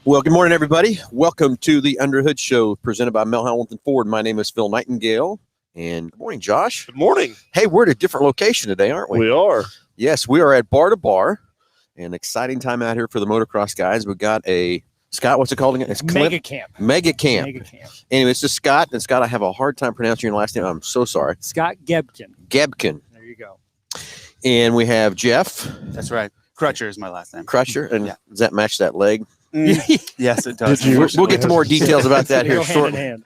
Well, good morning, everybody. Welcome to the Underhood Show presented by Hambelton Ford. My name is Phil Nightingale. And good morning, Josh. Good morning. Hey, we're at a different location today, aren't we? We are. Yes, we are at Bar to Bar. An exciting time out here for the motocross guys. We've got a, Scott, what's it called again? It's Mega Camp. Mega Camp. Mega Camp. Anyway, it's just Scott. And Scott, I have a hard time pronouncing your last name. I'm so sorry. Scott Gebkin. Gebkin. There you go. And we have Jeff. That's right. Crutcher is my last name. Crutcher. And Yeah. does that match that leg? Yes, it does. We'll get to more details about that here Go hand shortly. in hand.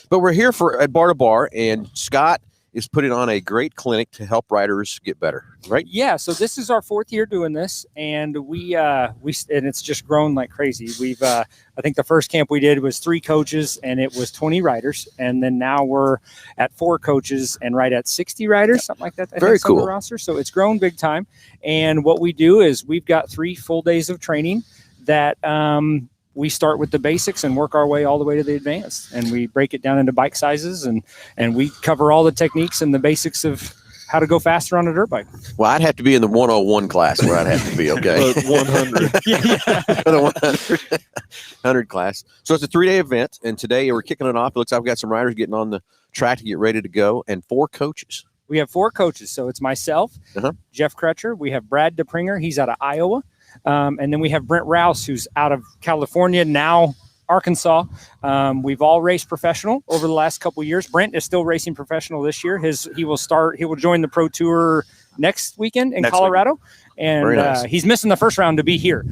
But we're here at Bar to Bar, and Scott is putting on a great clinic to help riders get better, right? Yeah, so this is our fourth year doing this, and we and it's just grown like crazy. We've I think the first camp we did was 3 coaches and it was 20 riders, and then now we're at 4 coaches and right at 60 riders, something like that. Very cool. Roster. So it's grown big time. And what we do is we've got 3 full days of training that we start with the basics and work our way all the way to the advanced, and we break it down into bike sizes, and we cover all the techniques and the basics of how to go faster on a dirt bike. Well, I'd have to be in the 101 class where I'd have to be, okay? 100. The 100 class. So it's a 3-day event, and today we're kicking it off. It looks like we've got some riders getting on the track to get ready to go, and 4 coaches. We have 4 coaches. So it's myself, Jeff Crutcher. We have Brad DePringer. He's out of Iowa. And then we have Brent Rouse, who's out of California, now Arkansas. We've all raced professional over the last couple of years. Brent is still racing professional this year. He will join the Pro Tour next weekend in Colorado. And nice. He's missing the first round to be here.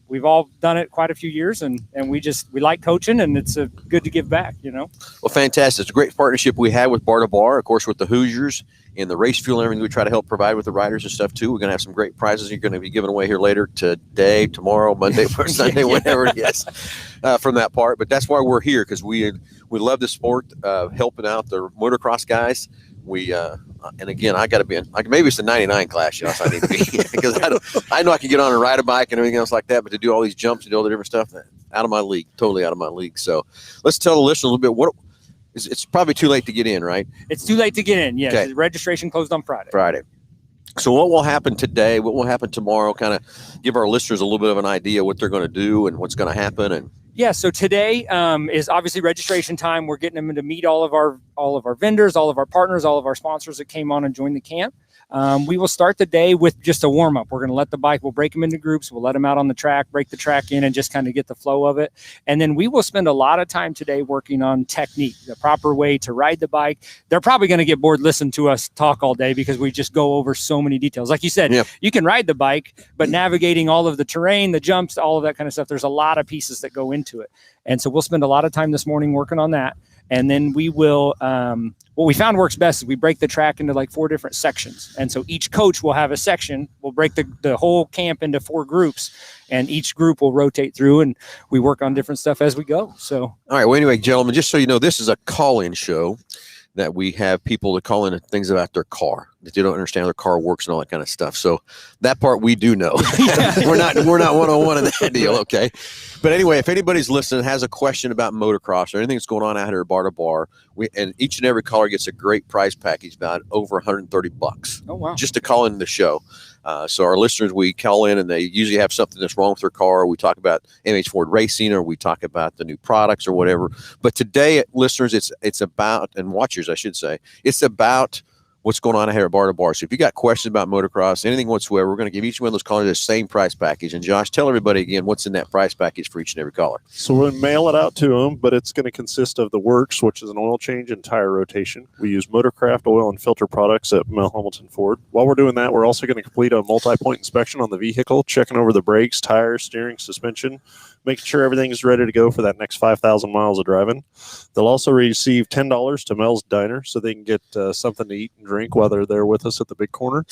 We've all done it quite a few years, and we like coaching, and it's good to give back, you know. Well, fantastic. It's a great partnership we have with Bar to Bar, of course, with the Hoosiers and the race fuel and everything we try to help provide with the riders and stuff, too. We're going to have some great prizes you're going to be giving away here later today, tomorrow, Monday, or Sunday, whatever it is from that part. But that's why we're here, because we love the sport, helping out the motocross guys. And again, I got to be in, like, maybe it's the 99 class, you know, so I need to be, because I know I can get on and ride a bike and everything else like that, but to do all these jumps and do all the different stuff, out of my league, totally out of my league. So let's tell the listeners a little bit. It's probably too late to get in, right? It's too late to get in. Yes, okay. The registration closed on Friday. So what will happen today? What will happen tomorrow? Kind of give our listeners a little bit of an idea what they're going to do and what's going to happen. And yeah, so today is obviously registration time. We're getting them to meet all of our vendors, all of our partners, all of our sponsors that came on and joined the camp. We will start the day with just a warm-up. We're going to let the bike, we'll break them into groups. We'll let them out on the track, break the track in, and just kind of get the flow of it. And then we will spend a lot of time today working on technique, the proper way to ride the bike. They're probably going to get bored listening to us talk all day because we just go over so many details. Like you said, You can ride the bike, but navigating all of the terrain, the jumps, all of that kind of stuff, there's a lot of pieces that go into it. And so we'll spend a lot of time this morning working on that. And then we will, what we found works best is we break the track into like 4 different sections. And so each coach will have a section. We'll break the whole camp into 4 groups, and each group will rotate through, and we work on different stuff as we go. So, all right. Well, anyway, gentlemen, just so you know, this is a call-in show that we have people that call in things about their car that they don't understand how their car works and all that kind of stuff. So that part we do know. We're not 101 in that deal, okay? But anyway, if anybody's listening has a question about motocross or anything that's going on out here at Bar to Bar, and each and every caller gets a great prize package, about over $130. Oh wow! Just to call in the show. So our listeners, we call in and they usually have something that's wrong with their car. We talk about MH Ford Racing, or we talk about the new products or whatever. But today, listeners, it's about, and watchers, I should say, it's about what's going on here at Bar to Bar. So if you got questions about motocross, anything whatsoever, we're going to give each one of those callers the same price package. And Josh, tell everybody again what's in that price package for each and every caller. So we'll mail it out to them, but it's going to consist of the works, which is an oil change and tire rotation. We use Motorcraft oil and filter products at Hambelton Ford. While we're doing that, we're also going to complete a multi-point inspection on the vehicle, checking over the brakes, tires, steering, suspension, making sure everything is ready to go for that next 5,000 miles of driving. They'll also receive $10 to Mel's Diner so they can get something to eat and drink while they're there with us at the big corner.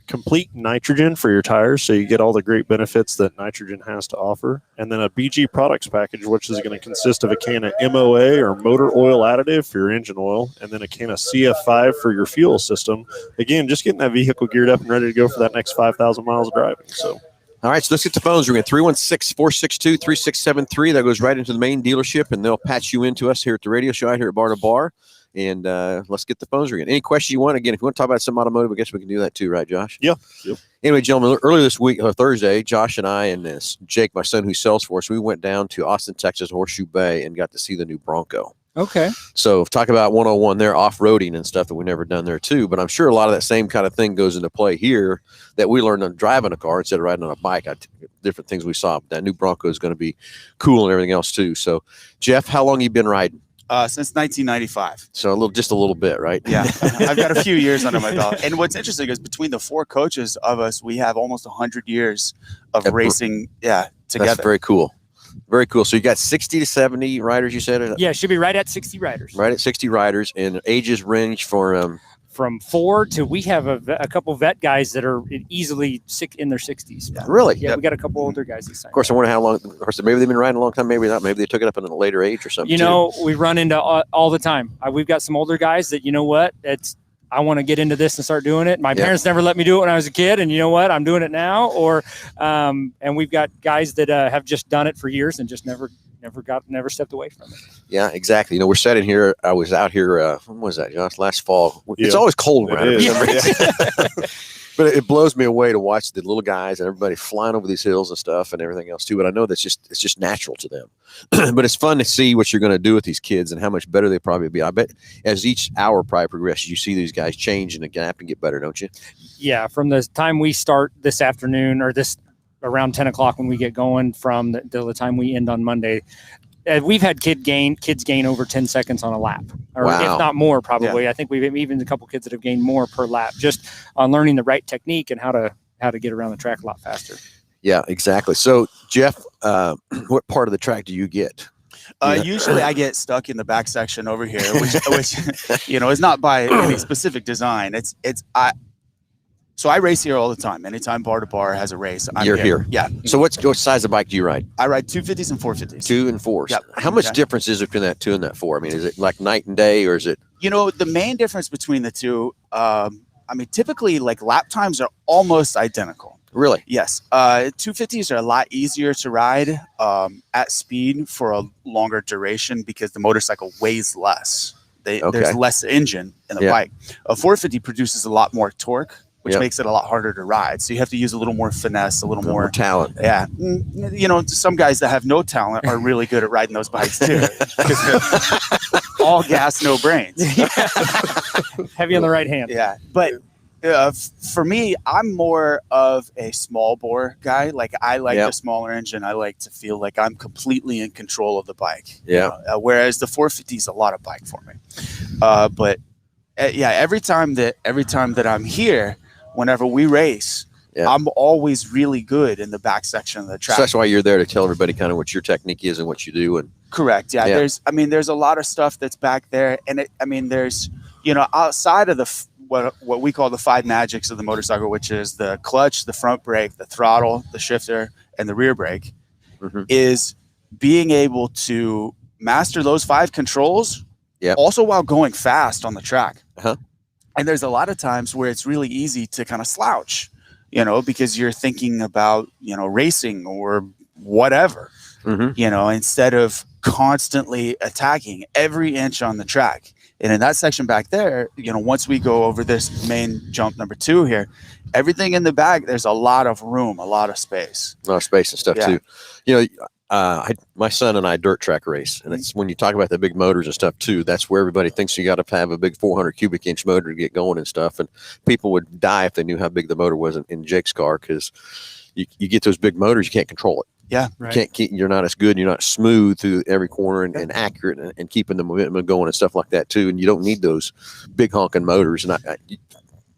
Complete nitrogen for your tires, so you get all the great benefits that nitrogen has to offer. And then a BG products package, which is going to consist of a can of MOA or motor oil additive for your engine oil, and then a can of CF5 for your fuel system. Again, just getting that vehicle geared up and ready to go for that next 5,000 miles of driving. So. All right, so let's get the phones. We're going 316-462-3673. That goes right into the main dealership, and they'll patch you into us here at the radio show out here at Bar to Bar. And let's get the phones ringing. Any questions you want? Again, if you want to talk about some automotive, I guess we can do that too, right, Josh? Yeah. Yep. Anyway, gentlemen, earlier this week, Thursday, Josh and I and Jake, my son who sells for us, we went down to Austin, Texas, Horseshoe Bay, and got to see the new Bronco. Okay. So talk about 101 there, off-roading and stuff that we never done there too. But I'm sure a lot of that same kind of thing goes into play here that we learned on driving a car instead of riding on a bike. Different things we saw. That new Bronco is going to be cool and everything else too. So, Jeff, how long have you been riding? Since 1995. So just a little bit, right? Yeah, I've got a few years under my belt. And what's interesting is between the 4 coaches of us, we have almost 100 years of racing. Yeah, together. That's very cool. Very cool. So you got 60 to 70 riders, you said? Yeah, should be right at 60 riders. Right at 60 riders, and ages range for from 4 to, we have a couple vet guys that are easily in their 60s. Yeah. Really? Yeah, we got a couple older guys that signed. Of course, I wonder how long. Of course, maybe they've been riding a long time. Maybe not. Maybe they took it up in a later age or something. You know, we run into all the time. We've got some older guys that, you know what, I want to get into this and start doing it. My parents never let me do it when I was a kid, and you know what, I'm doing it now. Or, and we've got guys that have just done it for years and just never stepped away from it. Yeah, exactly. You know, we're sitting here. I was out here. When was that, Josh? Last fall. It's always cold around here. But it blows me away to watch the little guys and everybody flying over these hills and stuff and everything else too. But I know it's just natural to them. But it's fun to see what you're going to do with these kids and how much better they probably be. I bet as each hour probably progresses, you see these guys change and adapt and get better, don't you? Yeah, from the time we start this afternoon or this around 10 o'clock when we get going from till the time we end on Monday, we've had kids gain over 10 seconds on a lap, or if not more, probably. Yeah. I think we've even a couple kids that have gained more per lap just on learning the right technique and how to get around the track a lot faster. Yeah, exactly. So, Jeff, what part of the track do you get? Usually I get stuck in the back section over here, which you know, is not by any specific design. So I race here all the time. Anytime Bar to Bar has a race, You're here. Yeah. So what size of bike do you ride? I ride 250s and 450s. 2 and 4s. Yep. How much difference is there between that 2 and that 4? I mean, is it like night and day, or is it? You know, the main difference between the two, I mean, typically like lap times are almost identical. Really? Yes. 250s are a lot easier to ride at speed for a longer duration because the motorcycle weighs less. There's less engine in the bike. A 450 produces a lot more torque, which makes it a lot harder to ride. So you have to use a little more finesse, a little more talent. Yeah. You know, some guys that have no talent are really good at riding those bikes too. All gas, no brains. Heavy on the right hand. Yeah. But for me, I'm more of a small bore guy. Like I like the smaller engine. I like to feel like I'm completely in control of the bike. Yeah. You know? Whereas the 450 is a lot of bike for me. But every time that I'm here, whenever we race, I'm always really good in the back section of the track. So that's why you're there, to tell everybody kind of what your technique is and what you do. And correct. Yeah. There's a lot of stuff that's back there. And there's, you know, outside of what we call the 5 magics of the motorcycle, which is the clutch, the front brake, the throttle, the shifter, and the rear brake, is being able to master those 5 controls also while going fast on the track. And there's a lot of times where it's really easy to kind of slouch, you know, because you're thinking about, you know, racing or whatever, you know, instead of constantly attacking every inch on the track. And in that section back there, you know, once we go over this main jump number 2 here, everything in the back, there's a lot of room, a lot of space. A lot of space and stuff too. You know, my son and I dirt track race, and it's when you talk about the big motors and stuff too, that's where everybody thinks you got to have a big 400 cubic inch motor to get going and stuff. And people would die if they knew how big the motor was in Jake's car, because you get those big motors, you can't control it. Yeah, right. You're not as good. You're not smooth through every corner and accurate and keeping the momentum going and stuff like that too. And you don't need those big honking motors. And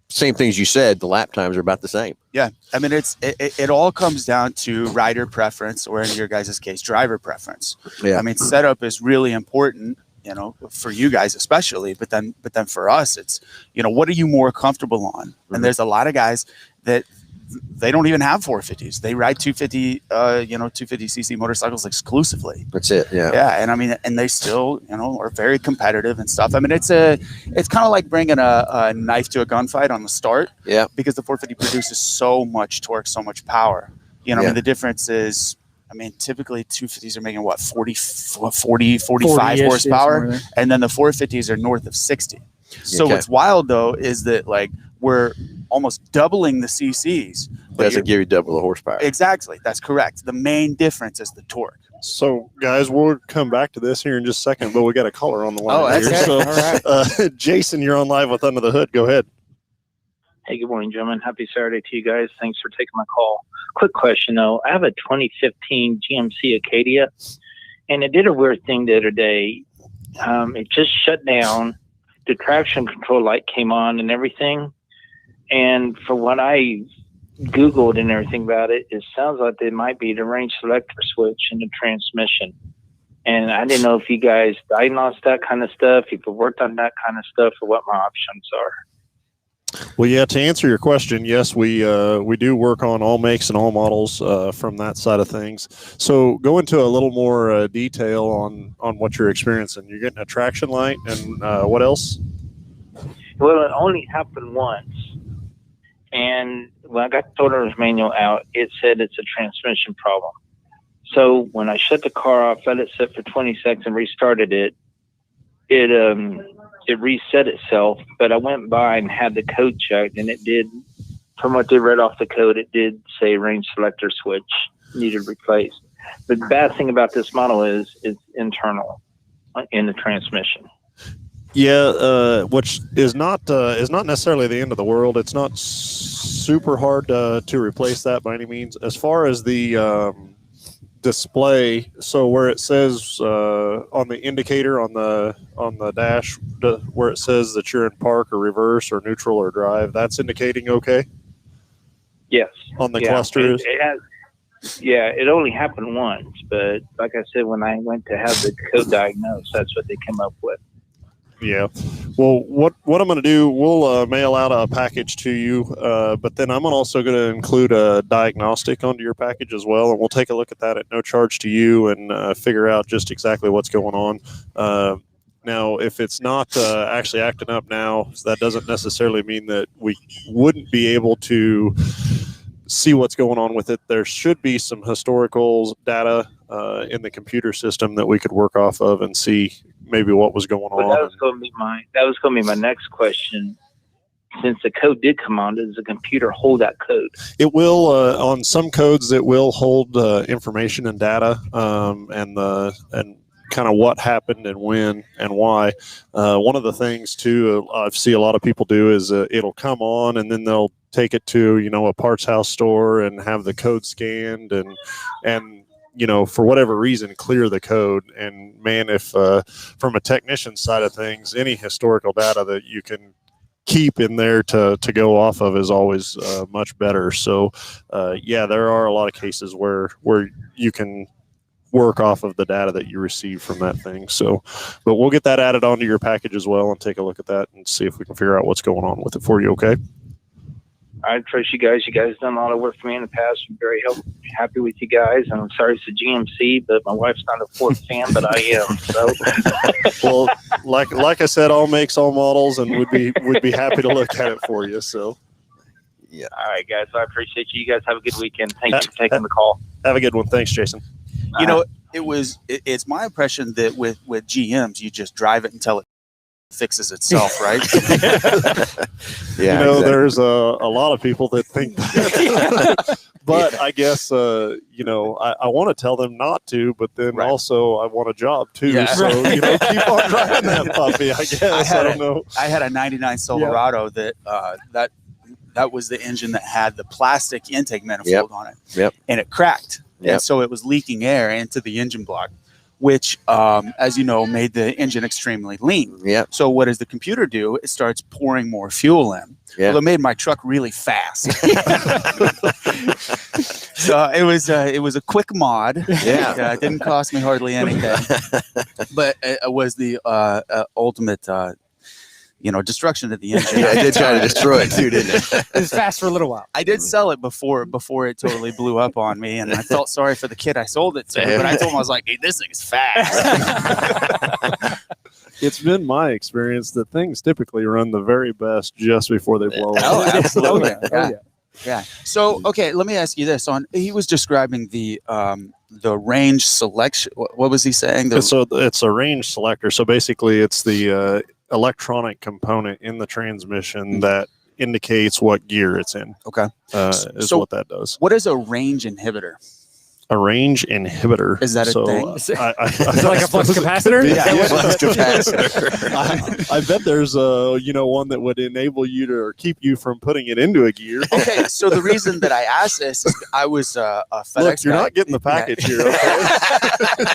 same things you said, the lap times are about the same. Yeah. I mean, it all comes down to rider preference, or in your guys' case, driver preference. Yeah. I mean, setup is really important, you know, for you guys especially, but then for us, it's, you know, what are you more comfortable on? And there's a lot of guys that they don't even have 450s. They ride 250, 250cc motorcycles exclusively. That's it. Yeah. Yeah. And I mean, and they still, you know, are very competitive and stuff. I mean, it's kind of like bringing a knife to a gunfight on the start. Yeah. Because the 450 produces so much torque, so much power. You know, I mean, the difference is, I mean, typically 250s are making what, 45 40-ish, horsepower, and then the 450s are north of 60. So Okay. what's wild though is that like we're almost doubling the CCs. But Doesn't give you double the horsepower. exactly, that's correct. The main difference is the torque. So, guys, we'll come back to this here in just a second, but we got a caller on the line. Oh, that's here. it. So, All right. Jason, you're on live with Under the Hood. Go ahead. Hey, good morning, gentlemen. Happy Saturday to you guys. Thanks for taking my call. Quick question, though. I have a 2015 GMC Acadia, and it did a weird thing the other day. It just shut down. The traction control light came on and everything. And for what I Googled and everything about it, it sounds like it might be the range selector switch in the transmission. And I didn't know if you guys diagnosed that kind of stuff, if you worked on that kind of stuff, or what my options are. Well, yeah, to answer your question, yes, we do work on all makes and all models from that side of things. So go into a little more detail on what you're experiencing. You're getting a traction light, and what else? Well, it only happened once. And when I got the owner's manual out, it said it's a transmission problem. So when I shut the car off, let it sit for 20 seconds and restarted it, it reset itself. But I went by and had the code checked, and it did, from what they read off the code, it did say range selector switch needed replaced. The bad thing about this model is it's internal in the transmission. Yeah, which is not necessarily the end of the world. It's not super hard to replace that by any means. As far as the display, so where it says on the indicator on the dash, where it says that you're in park or reverse or neutral or drive, that's indicating okay. Yes. On the cluster, it has. Yeah, it only happened once, but like I said, when I went to have the code diagnosed, that's what they came up with. Yeah. Well, what I'm going to do, we'll mail out a package to you, but then I'm also going to include a diagnostic onto your package as well, and we'll take a look at that at no charge to you and figure out just exactly what's going on. Now, if it's not actually acting up now, that doesn't necessarily mean that we wouldn't be able to see what's going on with it. There should be some historical data in the computer system that we could work off of and see maybe what was going on. That was going to be my next question. Since the code did come on, does the computer hold that code? It will on some codes. It will hold information and data, and kind of what happened and when and why. One of the things too I see a lot of people do is it'll come on and then they'll take it to a parts house store and have the code scanned and for whatever reason clear the code. And man, if from a technician side of things, any historical data that you can keep in there to go off of is always much better. So yeah, there are a lot of cases where you can work off of the data that you receive from that thing. So, but we'll get that added onto your package as well and take a look at that and see if we can figure out what's going on with it for you. Okay. I trust you guys. You guys done a lot of work for me in the past. I'm very happy with you guys. And I'm sorry it's a GMC, but my wife's not a Ford fan, but I am. So, well, like I said, all makes, all models, and we'd be happy to look at it for you. So, yeah. All right, guys. So I appreciate you. You guys have a good weekend. Thank you for taking the call. Have a good one. Thanks, Jason. It's my impression that with GMs, you just drive it until it fixes itself, right? Yeah, exactly. There's a lot of people that think that. But I guess I want to tell them not to, but then also I want a job too. Yeah. So keep on driving that puppy, I guess. I don't know. I had a 99 Silverado that was the engine that had the plastic intake manifold on it. Yep. And it cracked. Yep. And so it was leaking air into the engine block, which, as you know, made the engine extremely lean. Yep. So what does the computer do? It starts pouring more fuel in. Yeah. Well, it made my truck really fast. So it was a quick mod. Yeah. It didn't cost me hardly anything. But it was the ultimate destruction of the engine. Yeah, I did try to destroy it too, didn't it? It was fast for a little while. I did sell it before it totally blew up on me, and I felt sorry for the kid I sold it to. But I told him, I was like, "Hey, this thing's fast." It's been my experience that things typically run the very best just before they blow up. Oh, absolutely. Oh, yeah. Yeah. So, okay, let me ask you this. He was describing the the range selection. What was he saying? So it's a range selector. So basically, it's the electronic component in the transmission that indicates what gear it's in. Okay, is so what that does. what is a range inhibitor? A range inhibitor. Is that a thing? Is it like a flux capacitor? Yeah. Flux capacitor. I bet there's one that would enable you to or keep you from putting it into a gear. Okay, so the reason that I asked this is I was a FedEx Look, you're guy. not getting the package here. Okay?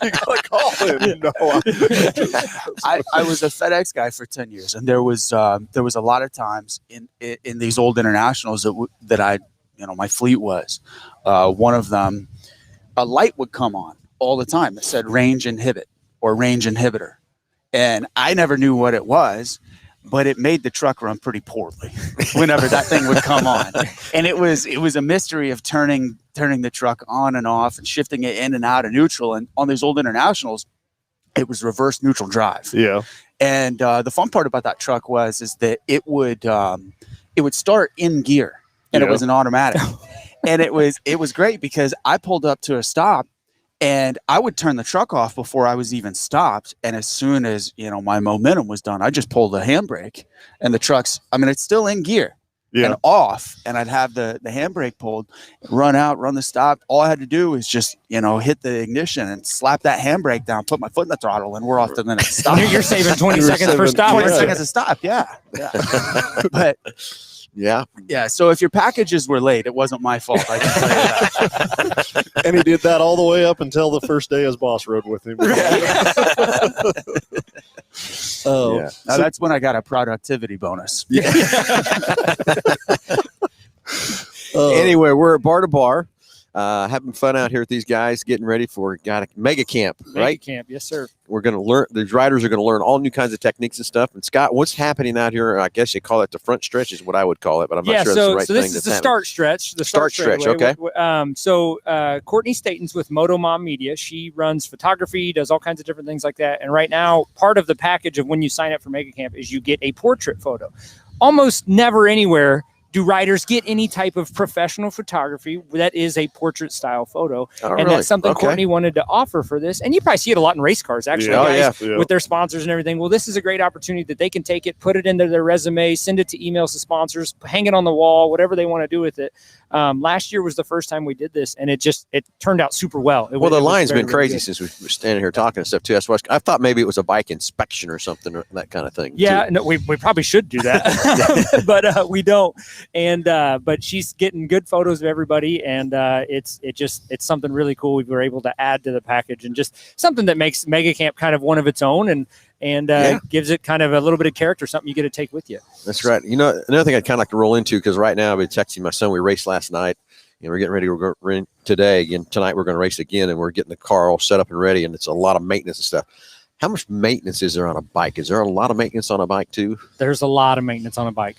You gotta call him. No, I was a FedEx guy for 10 years, and there was a lot of times in these old internationals that I my fleet was one of them. A light would come on all the time that said range inhibit or range inhibitor, and I never knew what it was, but it made the truck run pretty poorly whenever that thing would come on. And it was a mystery of turning the truck on and off and shifting it in and out of neutral. And on these old internationals, it was reverse neutral drive. yeah. And the fun part about that truck is that it would start in gear, and it was an automatic. And it was great because I pulled up to a stop and I would turn the truck off before I was even stopped. And as soon as, my momentum was done, I just pulled the handbrake, and the truck's, it's still in gear and off. And I'd have the handbrake pulled, run the stop. All I had to do was just, hit the ignition and slap that handbrake down, put my foot in the throttle, and we're off to the next stop. You're saving 20 seconds per stop. 20 seconds to stop. Yeah. But yeah. So if your packages were late, it wasn't my fault. I can tell you that. And he did that all the way up until the first day his boss rode with him. Now that's when I got a productivity bonus. Anyway, we're at Bar to Bar, having fun out here with these guys, getting ready for mega camp, right? Mega camp, yes, sir. We're going to learn. These riders are going to learn all new kinds of techniques and stuff. And Scott, what's happening out here? I guess you call it the front stretch is what I would call it, but I'm not sure that's the right so thing. this is the start stretch. The start stretch, straightaway. okay. Courtney Staton's with Moto Mom Media. She runs photography, does all kinds of different things like that. And right now, part of the package of when you sign up for Mega Camp is you get a portrait photo. Almost never anywhere do riders get any type of professional photography that is a portrait style photo. That's something Courtney wanted to offer for this. And you probably see it a lot in race cars, actually, with their sponsors and everything. Well, this is a great opportunity that they can take it, put it into their resume, send it to emails to sponsors, hang it on the wall, whatever they want to do with it. Last year was the first time we did this, and it turned out super well. The line's been crazy since we were standing here talking and stuff too. That's why I thought maybe it was a bike inspection or something, or that kind of thing. Yeah, no, we probably should do that, but we don't. And but she's getting good photos of everybody, and it's something really cool we were able to add to the package, and just something that makes Mega Camp kind of one of its own, and gives it kind of a little bit of character, something you get to take with you. That's right. Another thing I'd kind of like to roll into, because right now I've been texting my son. We raced last night, and we're getting ready to go today again. Tonight we're going to race again, and we're getting the car all set up and ready, and it's a lot of maintenance and stuff. How much maintenance is there on a bike? Is there a lot of maintenance on a bike too? There's a lot of maintenance on a bike.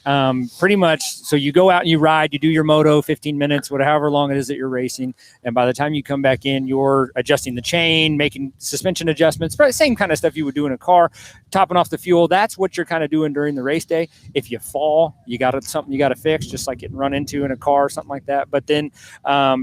Pretty much. So you go out and you ride, you do your moto, 15 minutes, however long it is that you're racing. And by the time you come back in, you're adjusting the chain, making suspension adjustments, probably the same kind of stuff you would do in a car, topping off the fuel. That's what you're kind of doing during the race day. If you fall, something you got to fix, just like getting run into in a car or something like that. But then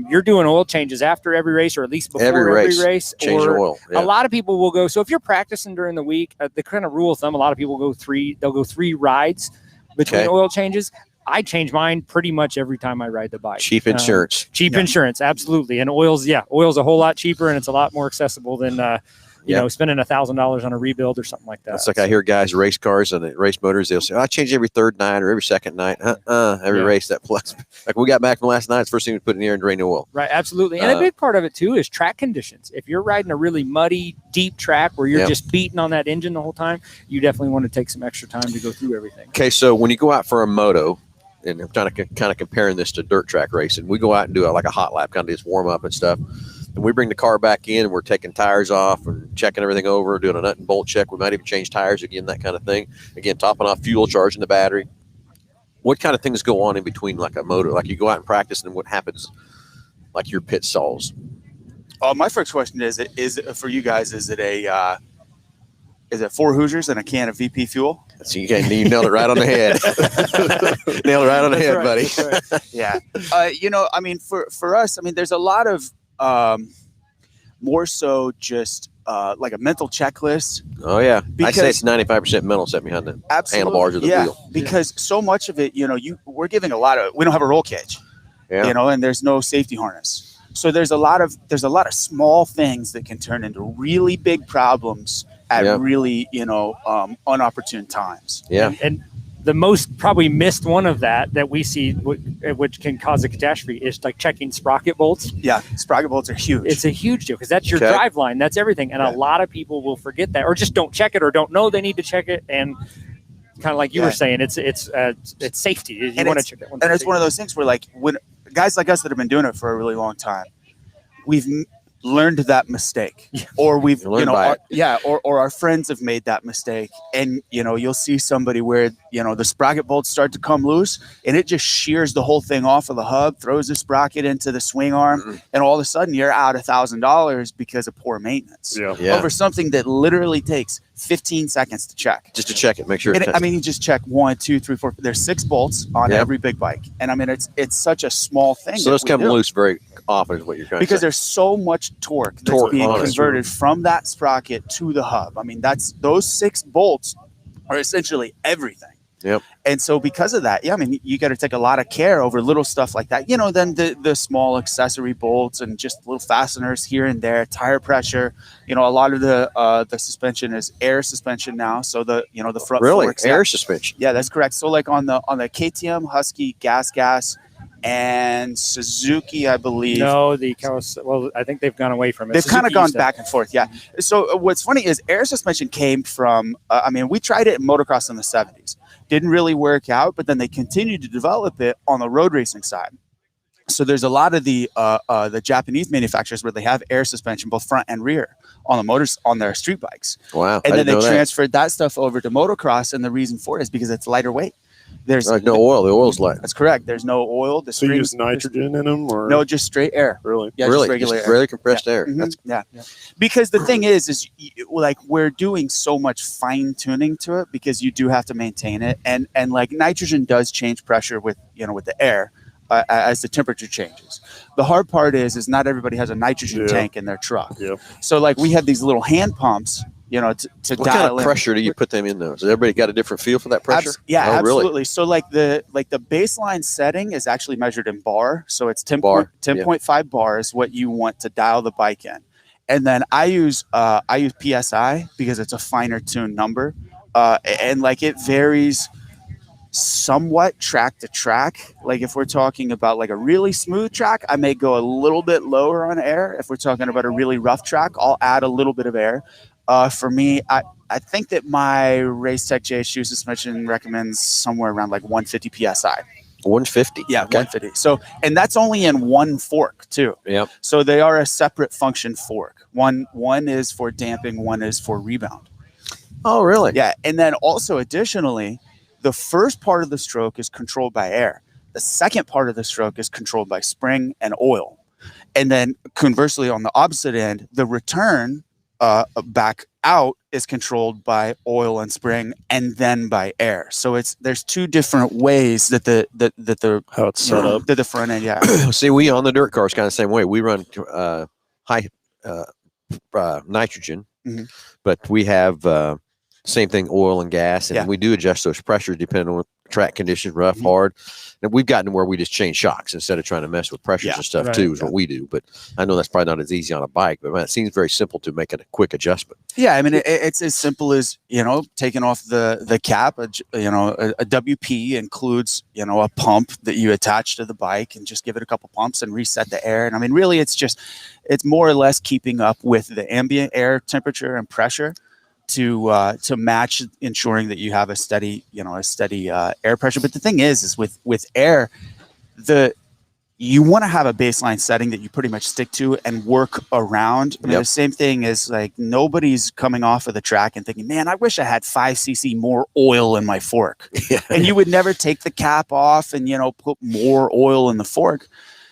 you're doing oil changes after every race, or at least before every race. Changing oil. Yeah. A lot of people will go. So if you're practicing during the week, the kind of rule of thumb, a lot of people go they'll go 3 rides between oil changes. I change mine pretty much every time I ride the bike. Cheap insurance. Insurance, absolutely. And oil's a whole lot cheaper, and it's a lot more accessible than spending $1,000 on a rebuild or something like that. That's like I hear guys race cars and race motors. They'll say, I change every third night or every second night. Every race that plus. Like we got back from last night, it's first thing we put in here and drain the oil. Right, absolutely. And a big part of it too is track conditions. If you're riding a really muddy, deep track where you're just beating on that engine the whole time, you definitely want to take some extra time to go through everything. Okay, so when you go out for a moto, and I'm trying to kind of comparing this to dirt track racing, we go out and do like a hot lap, kind of just warm up and stuff. And we bring the car back in, and we're taking tires off and checking everything over, doing a nut and bolt check. We might even change tires again, that kind of thing. Again, topping off fuel, charging the battery. What kind of things go on in between like a moto? Like you go out and practice, and what happens like your pit stalls? My first question is it for you guys, is it 4 Hoosiers and a can of VP fuel? So you nailed it right on the head. Nailed it right on the head, buddy. Right. Yeah. For us, there's a lot of more so just like a mental checklist. Oh yeah, I say Because- it's 95% mental set behind the Absolutely. handlebars of the yeah, wheel. because so much of it, we're giving a lot of. We don't have a roll cage, Yeah. and there's no safety harness. So there's a lot of small things that can turn into really big problems at Yeah. really unopportune times. Yeah. And the most probably missed one of that we see, which can cause a catastrophe, is like checking sprocket bolts. Yeah, sprocket bolts are huge. It's a huge deal because that's your Okay. drive line. That's everything. And Yeah. a lot of people will forget that or just don't check it or don't know they need to check it. And kind of like you Yeah. were saying, it's safety. You And want to it's- check that one. and it's one of those things where, like, when guys like us that have been doing it for a really long time, we've learned that mistake, or we've You learn by it. or our friends have made that mistake, and you'll see somebody where the sprocket bolts start to come loose, and it just shears the whole thing off of the hub, throws the sprocket into the swing arm, and all of a sudden you're out $1,000 because of poor maintenance Yeah. over something that literally takes 15 seconds to check. Just to check it, make sure. And it's you just check 1, 2, 3, 4. There's 6 bolts on Yeah. every big bike, and it's such a small thing. so that those we come do. loose very often, is what you're trying Because to say. there's so much torque that's Torque being on it. converted from that sprocket to the hub. I mean, those 6 bolts are essentially everything. Yep. And so because of that, you got to take a lot of care over little stuff like that. Then the small accessory bolts and just little fasteners here and there, tire pressure. A lot of the suspension is air suspension now. So the front Really, forks. air suspension. Yeah, that's correct. So like on the KTM, Husky, Gas, and Suzuki, I believe. No, well, I think they've gone away from it. They've kind of Suzuki gone used to- back and forth, yeah. So what's funny is air suspension came from, we tried it in motocross in the 70s. Didn't really work out, but then they continued to develop it on the road racing side. So there's a lot of the Japanese manufacturers where they have air suspension, both front and rear, on the motors on their street bikes. Wow. And I then didn't know they that. transferred that stuff over to motocross, and the reason for it is because it's lighter weight. There's No oil. The oil's light. That's correct. There's no oil. The So you use springs- nitrogen in them, or No, just straight air. really? Yeah, really, just regular air. really compressed air. Mhm. That's Yeah. Because the thing is like we're doing so much fine tuning to it because you do have to maintain it, and like nitrogen does change pressure with the air as the temperature changes. The hard part is not everybody has a nitrogen Yeah. tank in their truck. Yeah. So like we have these little hand pumps, to what dial kind of in. pressure do you put them in those? Has everybody got a different feel for that pressure? Yeah, Oh, really? absolutely. So like the baseline setting is actually measured in bar. So it's 10.5 bar is what you want to dial the bike in. And then I use PSI because it's a finer tuned number. And like it varies somewhat track to track. Like if we're talking about like a really smooth track, I may go a little bit lower on air. If we're talking about a really rough track, I'll add a little bit of air. For me, I think that my Racetech JHU suspension recommends somewhere around like 150 PSI. 150. Yeah, Okay. 150. So, and that's only in one fork too. Yep. So they are a separate function fork. One is for damping, one is for rebound. Oh, really? Yeah, and then also additionally, the first part of the stroke is controlled by air. The second part of the stroke is controlled by spring and oil. And then conversely, on the opposite end, the return back out is controlled by oil and spring, and then by air. So there's 2 different ways that the How it's set up. that the front end. Yeah, See, we on the dirt cars kind of the same way. We run high nitrogen, Mhm. but we have same thing, oil and gas, and Yeah. we do adjust those pressures depending on track conditions, rough, Mhm. hard. And we've gotten to where we just change shocks instead of trying to mess with pressures Yeah, and stuff right, too, is yeah. what we do. But I know that's probably not as easy on a bike, but man, it seems very simple to make a quick adjustment. yeah. I mean, it's as simple as taking off the cap. A WP includes a pump that you attach to the bike, and just give it a couple pumps and reset the air. And I mean, really, it's more or less keeping up with the ambient air temperature and pressure to match, ensuring that you have a steady air pressure. But the thing is with air, you want to have a baseline setting that you pretty much stick to and work around. I mean, Yep. the same thing is like nobody's coming off of the track and thinking, man, I wish I had 5cc more oil in my fork. And you would never take the cap off and put more oil in the fork.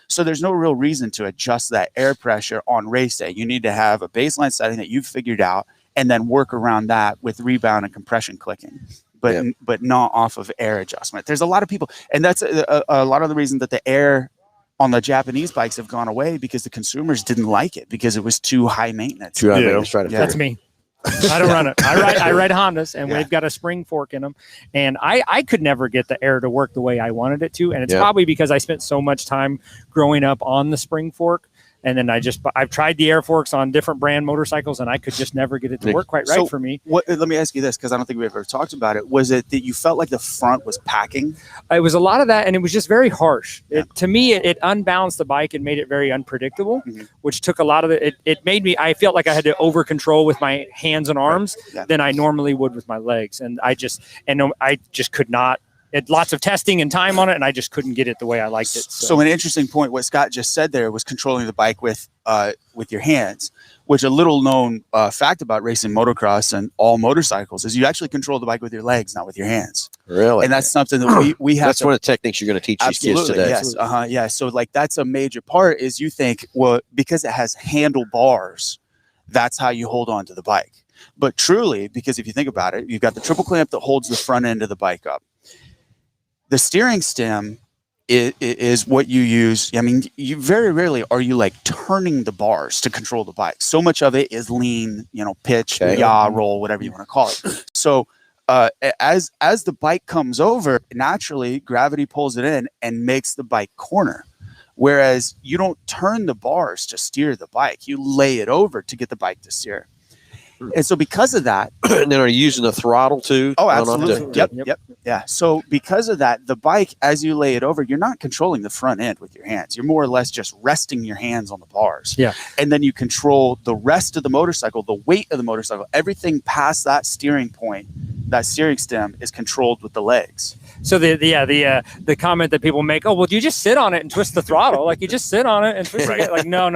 So there's no real reason to adjust that air pressure on race day. You need to have a baseline setting that you've figured out, and then work around that with rebound and compression clicking, but not off of air adjustment. There's a lot of people, and that's a lot of the reason that the air on the Japanese bikes have gone away because the consumers didn't like it because it was too high maintenance. Too high Yeah. maintenance, try to That's figure. me. I don't run it. I ride Hondas, and Yeah. we've got a spring fork in them, and I could never get the air to work the way I wanted it to, and it's Yeah. probably because I spent so much time growing up on the spring fork, and then I've tried the air forks on different brand motorcycles, and I could just never get it to work quite right So for me. let me ask you this, because I don't think we've ever talked about it. Was it that you felt like the front was packing? It was a lot of that, and it was just very harsh. To me, it unbalanced the bike and made it very unpredictable, Mhm. which took a lot of it. It made me. I felt like I had to over control with my hands and arms Yeah. than I normally would with my legs, and I just could not. It lots of testing and time on it, and I just couldn't get it the way I liked it. So an interesting point, what Scott just said there was controlling the bike with your hands, which a little known fact about racing motocross and all motorcycles is you actually control the bike with your legs, not with your hands. Really? And that's something that we have That's to one of the techniques you're going to teach these kids absolutely, today. yes, yeah. So like that's a major part is you think, well, because it has handlebars, that's how you hold on to the bike. But truly, because if you think about it, you've got the triple clamp that holds the front end of the bike up. The steering stem is what you use. I mean, you very rarely are you like turning the bars to control the bike. So much of it is lean, pitch, Okay. yaw, roll, whatever you want to call it. So as the bike comes over, naturally gravity pulls it in and makes the bike corner. Whereas you don't turn the bars to steer the bike, you lay it over to get the bike to steer. And so because of that, And then are you using the throttle too? oh, on off absolutely. to- Yep. Yeah. So because of that, the bike, as you lay it over, you're not controlling the front end with your hands. You're more or less just resting your hands on the bars. Yeah. And then you control the rest of the motorcycle, the weight of the motorcycle, everything past that steering point, that steering stem is controlled with the legs. So the comment that people make, oh well, you just sit on it and twist the throttle, like you just sit on it and twist it. Like no.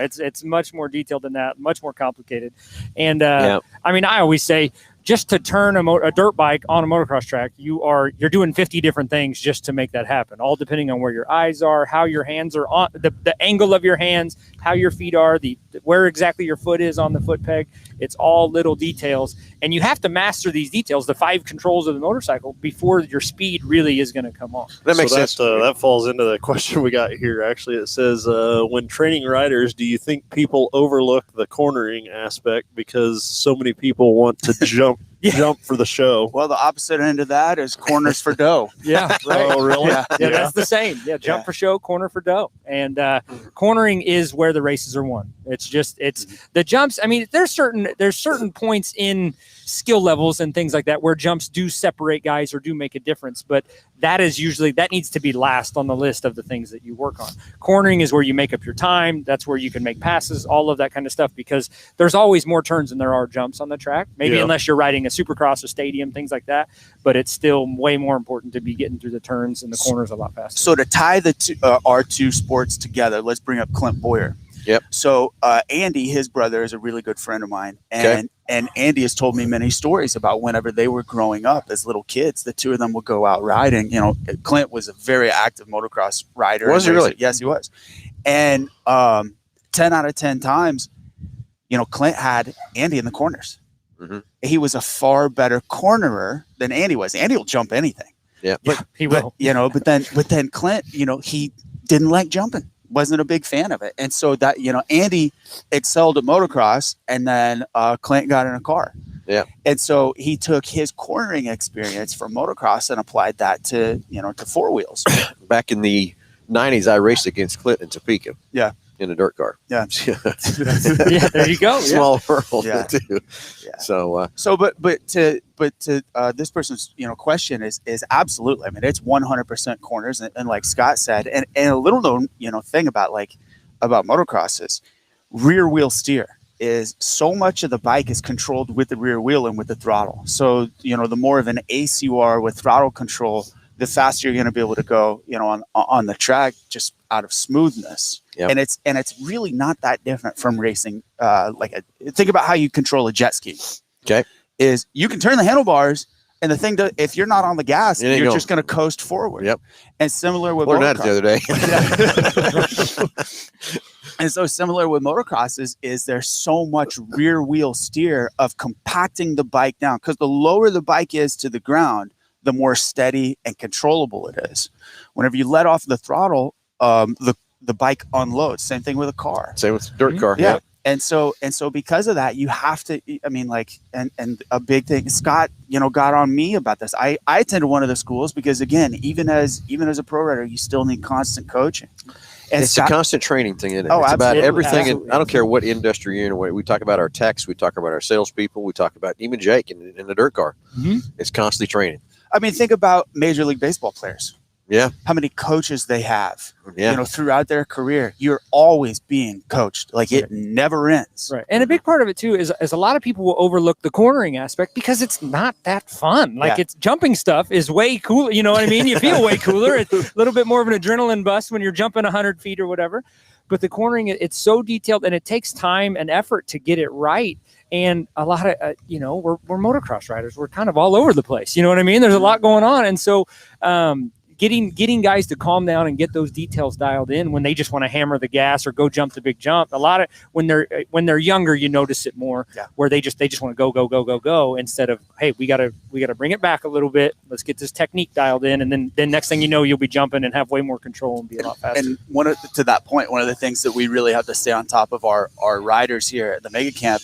It's much more detailed than that, much more complicated. And I mean, I always say, just to turn a dirt bike on a motocross track, you're doing 50 different things just to make that happen, all depending on where your eyes are, how your hands are on, the angle of your hands, how your feet are, where exactly your foot is on the foot peg. It's all little details, and you have to master these details, the 5 controls of the motorcycle, before your speed really is going to come on. That makes sense. That falls into the question we got here. Actually, it says, when training riders, do you think people overlook the cornering aspect because so many people want to jump for the show? Well, the opposite end of that is corners for dough. Yeah, right. Oh, really? Yeah. Yeah, that's the same. Yeah, jump for show, corner for dough. And cornering is where the races are won. It's the jumps. I mean, there's certain points in skill levels and things like that where jumps do separate guys or do make a difference, but that needs to be last on the list of the things that you work on. Cornering is where you make up your time. That's where you can make passes, all of that kind of stuff, because there's always more turns than there are jumps on the track. Maybe unless you're riding a supercross, a stadium, things like that, but it's still way more important to be getting through the turns and the corners a lot faster. So to tie our two sports together, let's bring up Clint Boyer. Yep. So Andy, his brother, is a really good friend of mine, and Andy has told me many stories about whenever they were growing up as little kids, the two of them would go out riding. Clint was a very active motocross rider. Was he really? Yes, he was. And 10 out of 10 times, Clint had Andy in the corners. Mm-hmm. He was a far better cornerer than Andy was. Andy will jump anything. Yeah, he will. But then Clint, he didn't like jumping. Wasn't a big fan of it. And so that, Andy excelled at motocross, and then Clint got in a car. Yeah. And so he took his cornering experience from motocross and applied that to four wheels. Back in the 90s, I raced against Clint in Topeka. Yeah. In a dirt car. Yeah. Yeah, there you go. Small world, Yeah. too. Yeah. So, But to this person's question is absolutely. I mean, it's 100% corners, and like Scott said, and a little known thing about motocross is rear wheel steer. Is so much of the bike is controlled with the rear wheel and with the throttle. So the more of an ace you are with throttle control, the faster you're going to be able to go on the track, just out of smoothness. Yep. And it's really not that different from racing. Think about how you control a jet ski. Okay. Is you can turn the handlebars, and the thing if you're not on the gas, It ain't you're going. just going to coast forward. Yep. And similar with learned that motocross. the other day. And so similar with motocross is there's so much rear wheel steer of compacting the bike down, because the lower the bike is to the ground, the more steady and controllable it is. Whenever you let off the throttle, the bike unloads. Same thing with a car. Same with the dirt car. Yeah. And so because of that, you have to, I mean, like, and a big thing, Scott, got on me about this. I attended one of the schools because, again, even as a pro rider, you still need constant coaching. And it's a constant training thing, isn't it? Oh, it's about absolutely. everything. Absolutely. And I don't care what industry you're in. We talk about our techs, we talk about our salespeople, we talk about even Jake in the dirt car. Mhm. It's constantly training. I mean, think about Major League Baseball players. Yeah. How many coaches they have, Yeah. throughout their career. You're always being coached. Like, it never ends. Right. And a big part of it too is a lot of people will overlook the cornering aspect because it's not that fun. Like, it's jumping stuff is way cooler. You know what I mean? You feel way cooler. It's a little bit more of an adrenaline bust when you're jumping 100 feet or whatever. But the cornering, it's so detailed and it takes time and effort to get it right. And a lot of, we're motocross riders. We're kind of all over the place. You know what I mean? There's a lot going on. And so, getting guys to calm down and get those details dialed in when they just want to hammer the gas or go jump the big jump. A lot of when they're younger, you notice it more where they just want to go instead of, hey, we gotta bring it back a little bit. Let's get this technique dialed in, and then next thing you know, you'll be jumping and have way more control and be a lot faster. And to that point, one of the things that we really have to stay on top of our riders here at the Mega Camp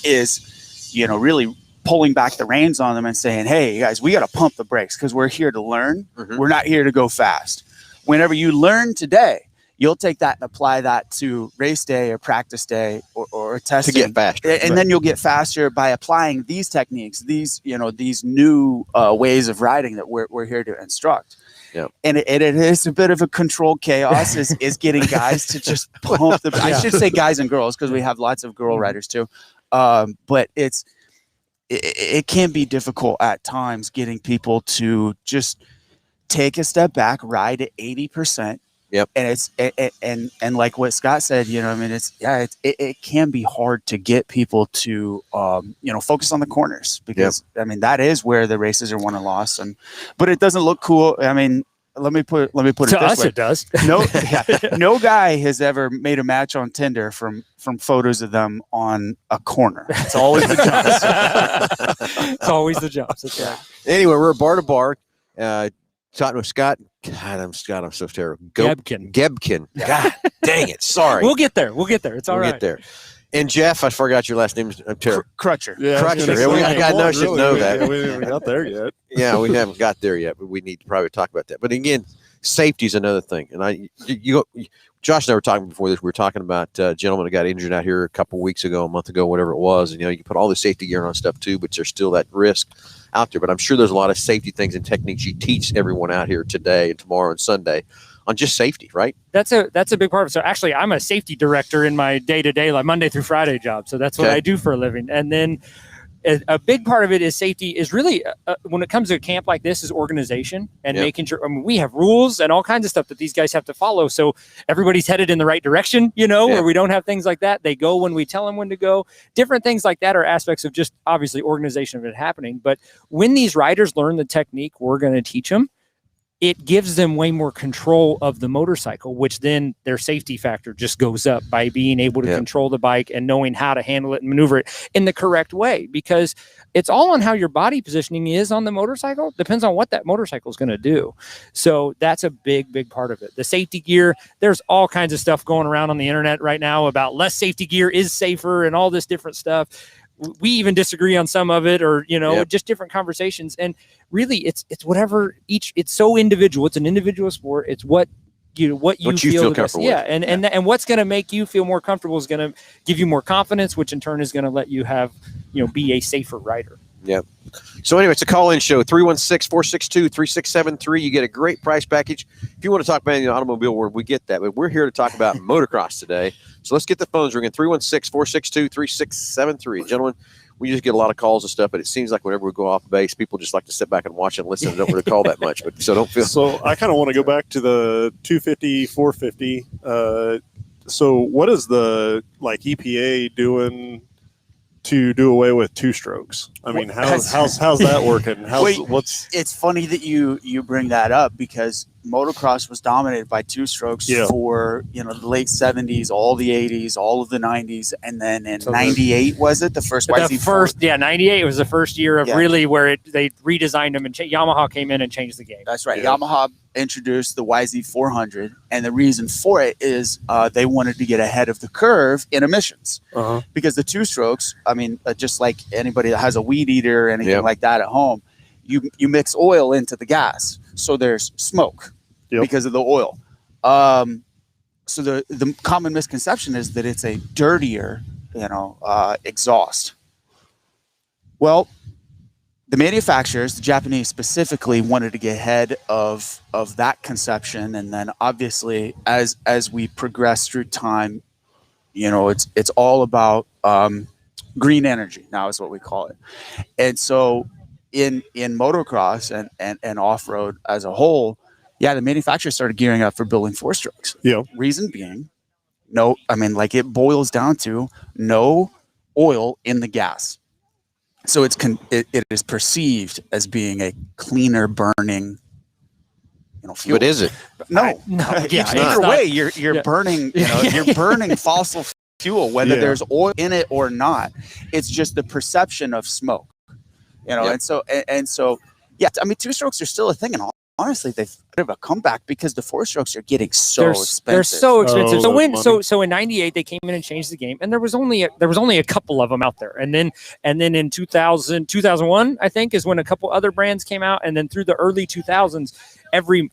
is, really pulling back the reins on them and saying, hey, you guys, we got to pump the brakes because we're here to learn. Mhm. We're not here to go fast. Whenever you learn today, you'll take that and apply that to race day or practice day or testing. To get faster. And then you'll get faster by applying these techniques, these new ways of riding that we're here to instruct. Yeah. And it is a bit of a controlled chaos is getting guys to just pump the, I should say guys and girls, because we have lots of girl riders too. But it can be difficult at times getting people to just take a step back, ride at 80%. Yep. And and like what Scott said, it can be hard to get people to focus on the corners because that is where the races are won and lost. But it doesn't look cool. I mean, let me put it To this us, way. it does. No guy has ever made a match on Tinder from photos of them on a corner. It's always the jumps. It's always the jumps. That's right. Anyway, we're at bar to bar. Talking with Scott. God, I'm so terrible. Gebkin. God dang it. Sorry. We'll get there. It's all We'll right. get there. And Jeff, I forgot your last name. I'm terrible. Crutcher. Yeah, Crutcher. I should know that. We haven't got there yet. Yeah, we haven't got there yet, but we need to probably talk about that. But again, safety is another thing. And Josh and I were talking before this. We were talking about a gentleman that got injured out here a month ago, whatever it was. And, you can put all the safety gear on stuff too, but there's still that risk out there. But I'm sure there's a lot of safety things and techniques you teach everyone out here today and tomorrow and Sunday on just safety, right? That's a big part of it. So actually, I'm a safety director in my day-to-day, like Monday through Friday job. So that's what I do for a living. And then a big part of it is safety is really when it comes to a camp like this is organization and making sure. I mean, we have rules and all kinds of stuff that these guys have to follow. So everybody's headed in the right direction, where we don't have things like that. They go when we tell them when to go. Different things like that are aspects of just obviously organization of it happening. But when these riders learn the technique, we're going to teach them. It gives them way more control of the motorcycle, which then their safety factor just goes up by being able to control the bike and knowing how to handle it and maneuver it in the correct way, because it's all on how your body positioning is on the motorcycle. Depends on what that motorcycle is going to do. So that's a big, big part of it. The safety gear, there's all kinds of stuff going around on the internet right now about less safety gear is safer and all this different stuff. We even disagree on some of it, or just different conversations. And really, it's whatever it's so individual. It's an individual sport. It's what you feel comfortable with. Yeah, and what's going to make you feel more comfortable is going to give you more confidence, which in turn is going to let you have be a safer rider. Yep. So anyway, it's a call-in show, 316-462-3673. You get a great price package. If you want to talk about the automobile world, we get that. But we're here to talk about motocross today. So let's get the phones ringing, 316-462-3673. Gentlemen, we just get a lot of calls and stuff, but it seems like whenever we go off base, people just like to sit back and watch and listen and don't really call that much. But so don't feel. So I kind of want to go back to the 250, 450. So what is the EPA doing to do away with two strokes? I mean, how's that working? It's funny that you bring that up, because motocross was dominated by two strokes for the late 70s, all the 80s, all of the 90s, and then in 98 was it the first YZ4? 98 was the first year of really where they redesigned them and Yamaha came in and changed the game. That's right. Yamaha introduced the YZ400, and the reason for it is they wanted to get ahead of the curve in emissions because the two strokes, I mean, just like anybody that has a weed eater or anything like that at home, you mix oil into the gas, so there's smoke because of the oil. So the common misconception is that it's a dirtier, exhaust. Well, the manufacturers, the Japanese specifically, wanted to get ahead of that conception, and then obviously as we progress through time, it's all about green energy now is what we call it. And so in motocross and off-road as a whole, the manufacturers started gearing up for building four strokes. Reason being, it boils down to no oil in the gas. So it is perceived as being a cleaner burning, fuel. But is it? No. Either way, you're burning, you're burning fossil fuel, whether there's oil in it or not. It's just the perception of smoke, And so, two strokes are still a thing, and honestly, they've bit of a comeback because the four strokes are getting so expensive. They're so expensive. So in '98 they came in and changed the game, and there was only a couple of them out there. And then in 2001, I think, is when a couple other brands came out, and then through the early 2000s, every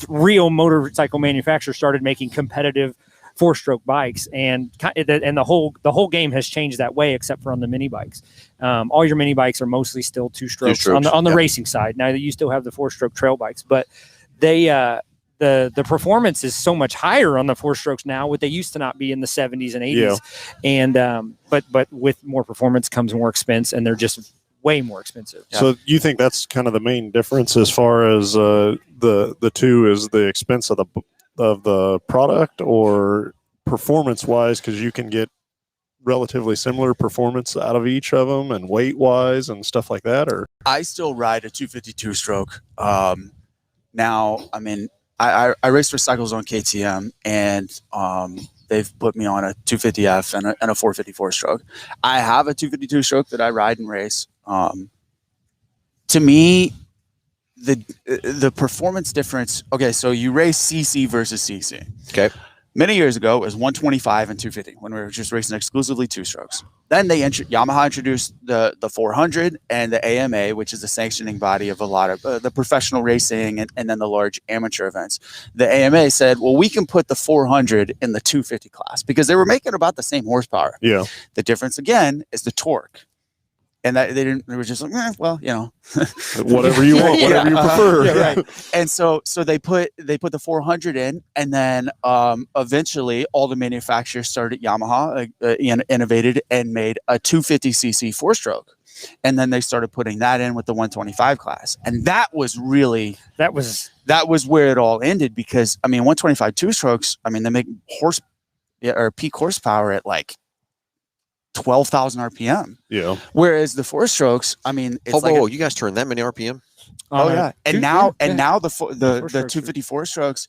real motorcycle manufacturer started making competitive four-stroke bikes, and the whole game has changed that way, except for on the mini bikes. All your mini bikes are mostly still two strokes on the racing side. Now you still have the four-stroke trail bikes, but they the performance is so much higher on the four strokes now, what they used to not be in the 70s and 80s. And but with more performance comes more expense, and they're just way more expensive. So you think that's kind of the main difference as far as the two is the expense of the product, or performance wise, because you can get relatively similar performance out of each of them, and weight wise and stuff like that? Or I still ride a 252 stroke. Now, I mean, I race for Cycle Zone KTM, and they've put me on a 250F and a 454 stroke. I have a 252 stroke that I ride and race. To me, the performance difference. Okay, so you race CC versus CC. Okay. Many years ago, it was 125 and 250 when we were just racing exclusively two strokes. Then Yamaha introduced the 400 and the AMA, which is the sanctioning body of a lot of the professional racing and then the large amateur events. The AMA said, well, we can put the 400 in the 250 class because they were making about the same horsepower. Yeah. The difference again is the torque. And that they were just like, whatever you want, whatever you prefer. Yeah, right. And so they put the 400 in, and then eventually all the manufacturers started. Yamaha innovated and made a 250cc four stroke, and then they started putting that in with the 125 class, and that was where it all ended, because I mean 125 two strokes. I mean they make peak horsepower at like 12,000 RPM. Yeah. Whereas the four strokes, I mean, it's you guys turn that many RPM? Yeah. And now the 254 strokes,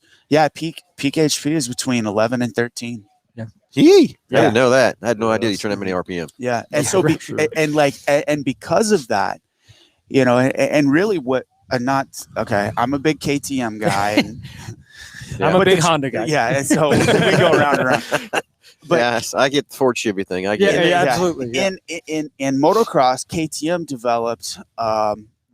peak HP is between 11 and 13. Yeah. I didn't know that. I had no idea you turn that many RPM. Yeah. And so and because of that, and really I'm a big KTM guy, and I'm a big Honda guy. Yeah. And so we go around and around. But yes, I get the Ford Chevy thing. I get it. Yeah, absolutely. Yeah. In motocross, KTM developed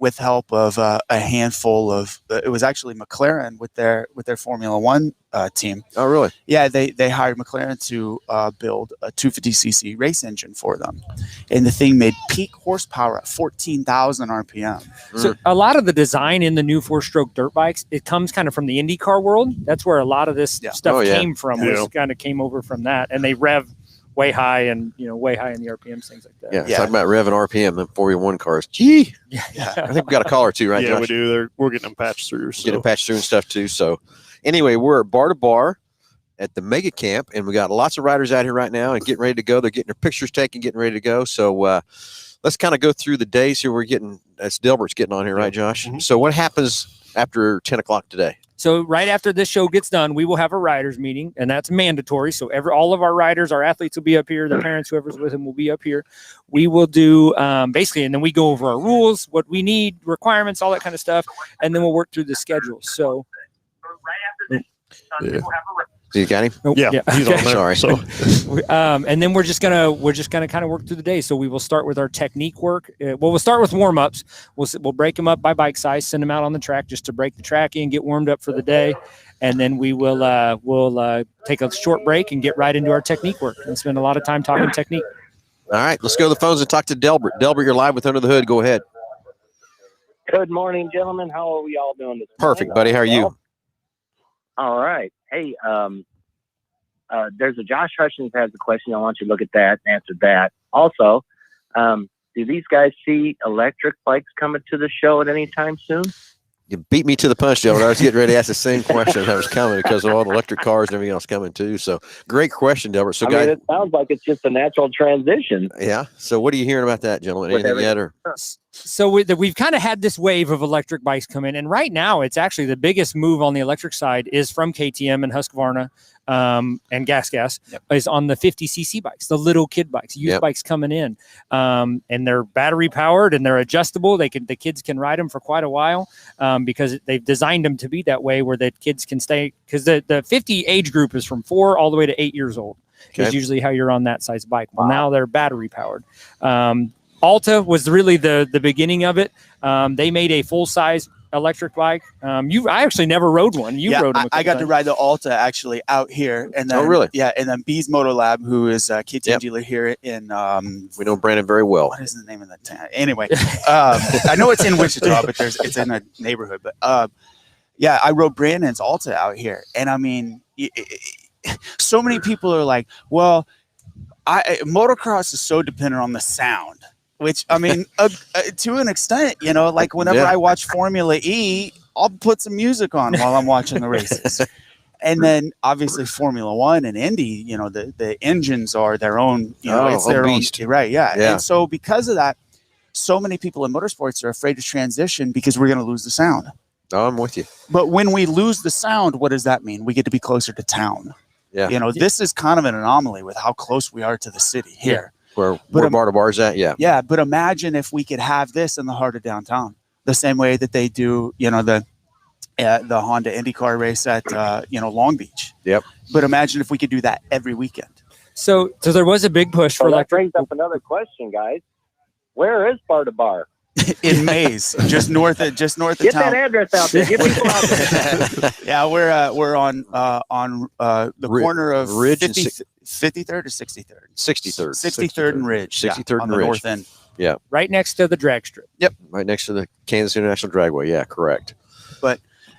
with help of a handful of. It was actually McLaren with their Formula One team. Oh, really? Yeah, they hired McLaren to build a 250cc race engine for them, and the thing made peak horsepower at 14,000 RPM. So a lot of the design in the new four-stroke dirt bikes, it comes kind of from the IndyCar world. That's where a lot of this stuff came from. Yeah. Was kind of came over from that, and they rev way high and way high in the RPMs, things like that. Yeah. Talking about revving RPM, them 4v1 cars. Gee. Yeah. I think we got a caller too, right? Yeah, Josh? we do. We're getting them patched through. So. Getting patched through and stuff too. So anyway, we're at Bar to Bar at the Mega Camp, and we got lots of riders out here right now and getting ready to go. They're getting their pictures taken, getting ready to go. So let's kind of go through the days here. That's Delbert's getting on here, right, Josh? Mhm. So what happens after 10 o'clock today? So right after this show gets done, we will have a riders meeting, and that's mandatory. So all of our riders, our athletes will be up here. The parents, whoever's with them, will be up here. We will do basically, and then we go over our rules, what we need, requirements, all that kind of stuff, and then we'll work through the schedule. So Yeah. You got him? Yeah, he's on there. Sorry. So and then we're just gonna kind of work through the day. So we will start with our technique work. We'll start with warm ups. We'll break them up by bike size, send them out on the track just to break the track in, get warmed up for the day, and then we will we'll take a short break and get right into our technique work and spend a lot of time talking technique. All right, let's go to the phones and talk to Delbert. Delbert, you're live with Under the Hood. Go ahead. Good morning, gentlemen. How are we all doing this Perfect, morning? buddy. How are you? All right. Hey, there's a Josh Hutchins has a question. I want you to look at that and answer that. Also, do these guys see electric bikes coming to the show at any time soon? You beat me to the punch, Delbert. I was getting ready to ask the same question that was coming because of all the electric cars and everything else coming too. So great question, Delbert. So, guys, it sounds like it's just a natural transition. yeah. So what are you hearing about that, gentlemen? Anything yet? Or So we've kind of had this wave of electric bikes come in, and right now it's actually the biggest move on the electric side is from KTM and Husqvarna and Gas is on the 50cc bikes, the little kid bikes, youth bikes coming in, and they're battery powered and they're adjustable. The kids can ride them for quite a while because they've designed them to be that way where the kids can stay, because the 50 age group is from 4 all the way to 8 years old. Is usually how you're on that size bike. Well, now they're battery powered. Alta was really the beginning of it. They made a full size electric bike. I actually never rode one. You rode them. I got to ride the Alta actually out here, and then really? Yeah, and then B's Moto Lab, who is a KTM dealer here in we know Brandon very well. what is the name of that town? Anyway, I know it's in Wichita, but it's in a neighborhood. But yeah, I rode Brandon's Alta out here, and I mean, so many people are like, well, motocross is so dependent on the sound. Which, I mean, to an extent, like whenever I watch Formula E, I'll put some music on while I'm watching the races. And then obviously Formula One and Indy, the engines are their own, it's their beast. own. Right. Yeah. Yeah. And so because of that, so many people in motorsports are afraid to transition because we're going to lose the sound. Oh, I'm with you. But when we lose the sound, what does that mean? We get to be closer to town. Yeah. This is kind of an anomaly with how close we are to the city here. Where Bar to Bar's at, Yeah, but imagine if we could have this in the heart of downtown, the same way that they do, the Honda IndyCar race at Long Beach. Yep. But imagine if we could do that every weekend. So there was a big push for That electric. brings up another question, guys. Where is Bar to Bar? In Mays, just north of Get town. that address out there. Get people out there. Yeah, we're on the corner of Ridge and 53rd or 63rd. 63rd. 63rd and Ridge. 63rd on and the Ridge. north end. Right next to the drag strip. Right next to the Kansas International Dragway. Yeah, correct. I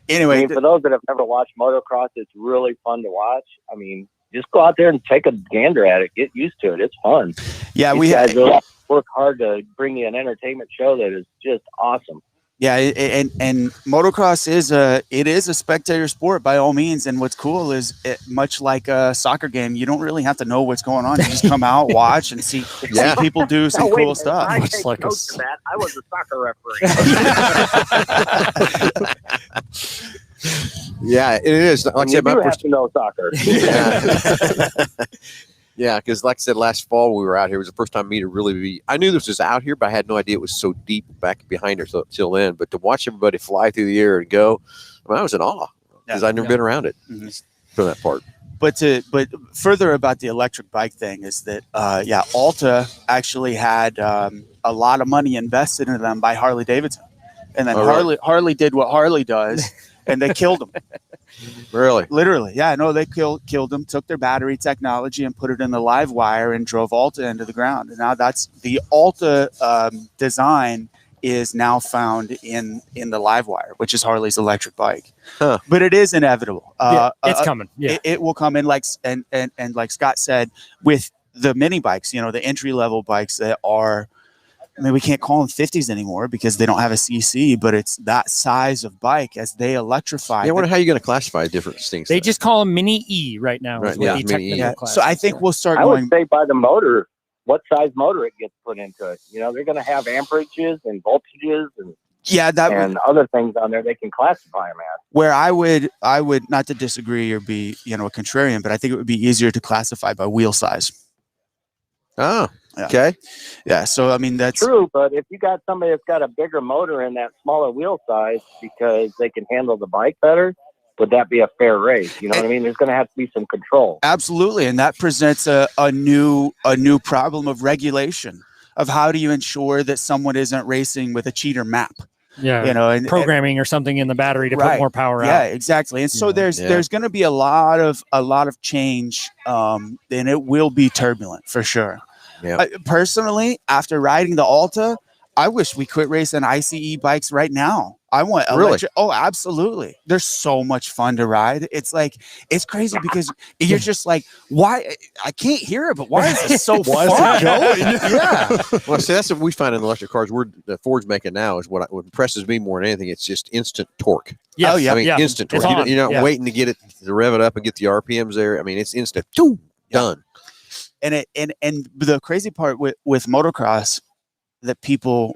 Anyway, mean, for those that have never watched motocross, it's really fun to watch. I mean, just go out there and take a gander at it. Get used to it. It's fun. yeah, These we guys had. really work hard to bring you an entertainment show that is just awesome. Yeah, and motocross is a spectator sport by all means. And what's cool is much like a soccer game, you don't really have to know what's going on. You just come out, watch, and see people do some cool stuff. I Much take like a notes of that. I was a soccer referee. Yeah, it is. Like I You said, my do have first. to know soccer. Yeah, because like I said, last fall we were out here. It was the first time me to really be. I knew this was out here, but I had no idea it was so deep back behind us till then. But to watch everybody fly through the air and go, I was in awe because I'd never been around it for that part. But further about the electric bike thing is that Alta actually had a lot of money invested into them by Harley Davidson, and then Harley did what Harley does, and they killed them. Really? Literally, yeah. No, they killed them. Took their battery technology and put it in the live wire and drove Alta into the ground. And now that's the Alta design is now found in the live wire, which is Harley's electric bike. Huh. But it is inevitable. It's coming. Yeah. It will come in like like Scott said with the mini bikes. The entry level bikes that are. I mean, we can't call them 50s anymore because they don't have a CC, but it's that size of bike as they electrify. Yeah, I wonder how you're going to classify different things. They just call them Mini E right now. Right, Is what yeah, the Mini E. technical class So I is. think we'll start I going. would say by the motor what size motor it gets put into it. You know, they're going to have amperages and voltages and other things on there they can classify them as. Where I would not to disagree or be, a contrarian, but I think it would be easier to classify by wheel size. Oh, Yeah. okay. Yeah. So, I mean, that's True, but if you got somebody that's got a bigger motor in that smaller wheel size because they can handle the bike better, would that be a fair race? You know what I mean? There's going to have to be some control. absolutely. And that presents a new problem of regulation of how do you ensure that someone isn't racing with a cheater map? Yeah. And Programming or something in the battery to put Right. more power yeah, out. exactly. And so there's Yeah. going to be a lot of change, and it will be turbulent for sure. Yeah. Personally, after riding the Alta, I wish we quit racing ICE bikes right now. I want electric. Oh, absolutely. They're so much fun to ride. It's like, it's crazy because you're just like, why? I can't hear it, but why is it so Why fun? is it going? Yeah. Well, see, that's what we find in the electric cars. Ford's making now is what impresses me more than anything. It's just instant torque. Yes. Oh, yeah. I mean, instant torque. It's on. You're not Yeah. waiting to get it to rev it up and get the RPMs there. I mean, it's instant. Done. And the crazy part with motocross that people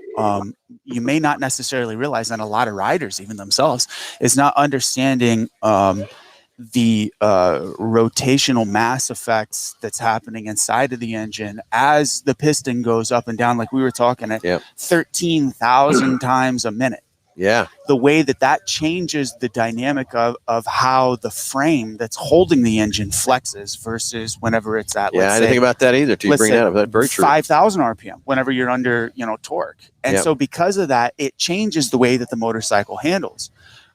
you may not necessarily realize, and a lot of riders even themselves, is not understanding the rotational mass effects that's happening inside of the engine as the piston goes up and down, like we were talking at 13,000 times a minute. Yeah. The way that changes the dynamic of how the frame that's holding the engine flexes versus whenever it's at, Yeah. I didn't think about that either. Till you bring that up. That's very true. 5,000 RPM whenever you're under, torque. And so because of that, it changes the way that the motorcycle handles.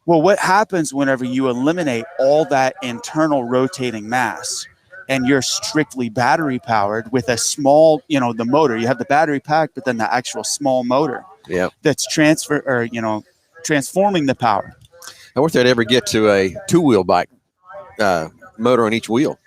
Well, what happens whenever you eliminate all that internal rotating mass and you're strictly battery powered with a small, the motor, you have the battery pack, but then the actual small motor that's transforming the power. I wonder if they'd ever get to a two-wheel bike, motor on each wheel.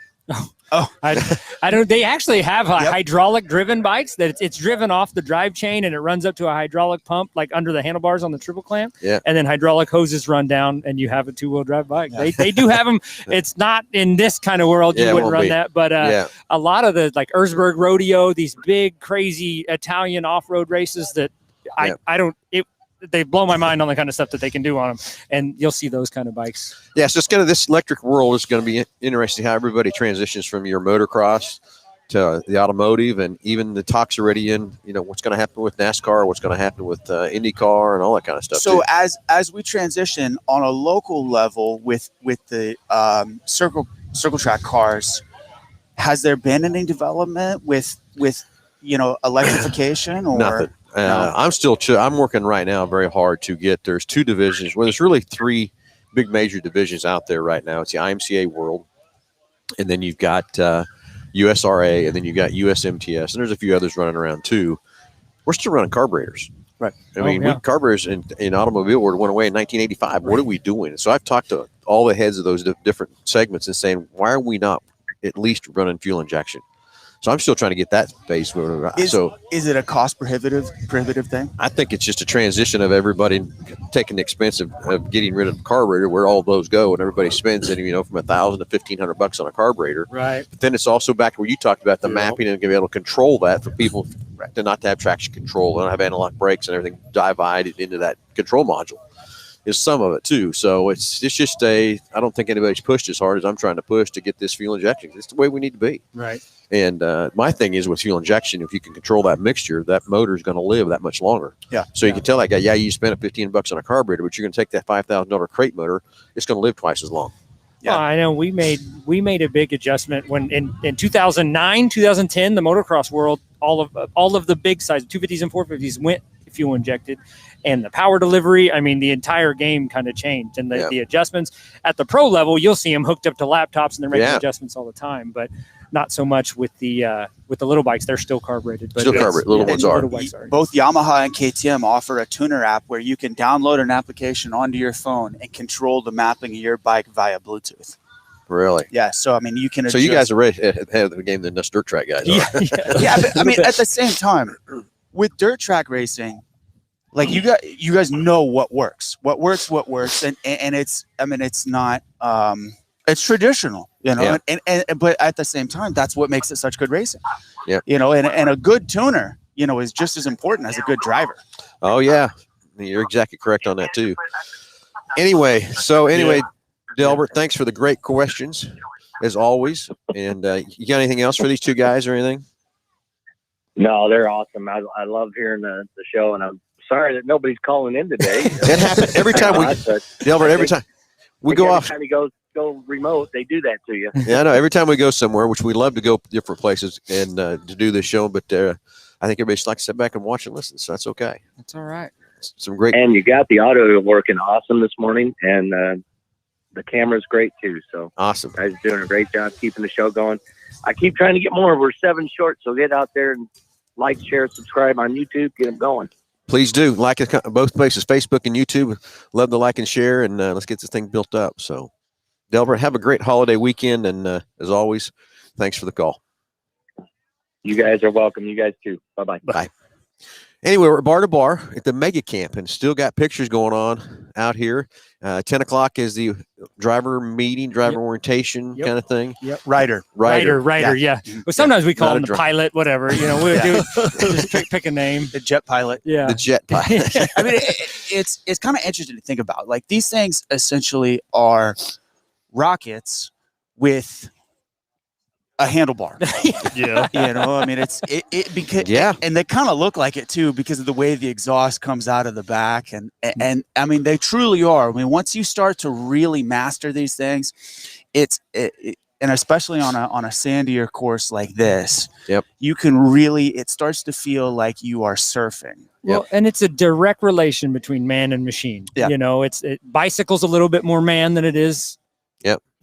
I don't. They actually have hydraulic driven bikes that it's driven off the drive chain and it runs up to a hydraulic pump like under the handlebars on the triple clamp. Yeah. And then hydraulic hoses run down and you have a 2-wheel drive bike. Yeah. They do have them. It's not in this kind of world. You wouldn't run that, but a lot of the like Erzberg Rodeo, these big crazy Italian off-road races that they blow my mind on the kind of stuff that they can do on them, and you'll see those kind of bikes. Yeah, so it's this electric world is going to be interesting how everybody transitions from your motocross to the automotive, and even the talks already in, what's going to happen with NASCAR, what's going to happen with IndyCar and all that kind of stuff. So as we transition on a local level with the circle track cars, has there been any development with electrification or nothing? I'm working right now very hard to get, there's 2 divisions. Well, there's really 3 big major divisions out there right now. It's the IMCA World, and then you've got USRA, and then you've got USMTS, and there's a few others running around too. We're still running carburetors. Right. I mean, carburetors in automobile world went away in 1985. What are we doing? So I've talked to all the heads of those different segments and saying, why are we not at least running fuel injection? So I'm still trying to get that base. Is it a cost prohibitive thing? I think it's just a transition of everybody taking the expense of getting rid of the carburetor, where all those go, and everybody spends it, from $1,000 to $1,500 on a carburetor. Right. But then it's also back where you talked about the mapping and be able to control that for people to not to have traction control, and have analog brakes and everything divided into that control module. Is some of it too. So it's just I don't think anybody's pushed as hard as I'm trying to push to get this fuel injection. It's the way we need to be. Right. And my thing is with fuel injection, if you can control that mixture, that motor is going to live that much longer. Yeah. So you can tell that guy, you spent $15 on a carburetor, but you're going to take that $5,000 crate motor, it's going to live twice as long. Yeah. Well, I know we made a big adjustment when in 2009, 2010, the motocross world, all of the big size 250s and 450s went fuel injected, and the power delivery, the entire game kind of changed, and the adjustments at the pro level, you'll see them hooked up to laptops and they're making adjustments all the time, but not so much with the little bikes. They're still carbureted. But little ones are. Both Yamaha and KTM offer a tuner app where you can download an application onto your phone and control the mapping of your bike via Bluetooth. Really? Yeah. So you can. So you guys are ahead of the game than us dirt track guys. Yeah. But, at the same time, with dirt track racing, like you guys know what works, and it's it's not. It's traditional, you know, Yeah. and but at the same time, that's what makes it such good racing. Yeah. You know, and a good tuner, you know, is just as important as a good driver. Oh yeah, you're exactly correct on that too. Anyway, Delbert, thanks for the great questions as always. And you got anything else for these two guys or anything? No, they're awesome. I love hearing the show, and I'm sorry that nobody's calling in today. It happens every time Delbert. Every time we go off, every time you go remote, they do that to you. yeah, I know. Every time we go somewhere, which we love to go different places and to do this show, but I think everybody just likes to sit back and watch and listen, so that's okay. That's all right. Some great. And you got the audio working awesome this morning, and the camera's great too. So Awesome. guys are doing a great job keeping the show going. I keep trying to get more. We're 7 short, so get out there and like, share, subscribe on YouTube. Get them going. Please do like it, both places, Facebook and YouTube. Love to like and share, and let's get this thing built up. So, Delbert, have a great holiday weekend, and as always, thanks for the call. You guys are welcome. You guys too. Bye-bye. Bye. Anyway, we're at Bar to Bar at the Mega Camp, and still got pictures going on out here. 10 o'clock is the driver meeting, driver orientation kind of thing. Yep. Rider. Yeah. Well, sometimes we call Not him a the pilot, whatever. You know, we'll do just pick a name. The jet pilot. Yeah. The jet pilot. I mean, it's kind of interesting to think about. Like, these things essentially are rockets with a handlebar. Yeah. You know, I mean, it's because Yeah. and they kind of look like it too because of the way the exhaust comes out of the back, and I mean, they truly are. I mean, once you start to really master these things, and especially on a sandier course like this, you can really, it starts to feel like you are surfing. Well, and it's a direct relation between man and machine. Yeah. You know, bicycle's a little bit more man than it is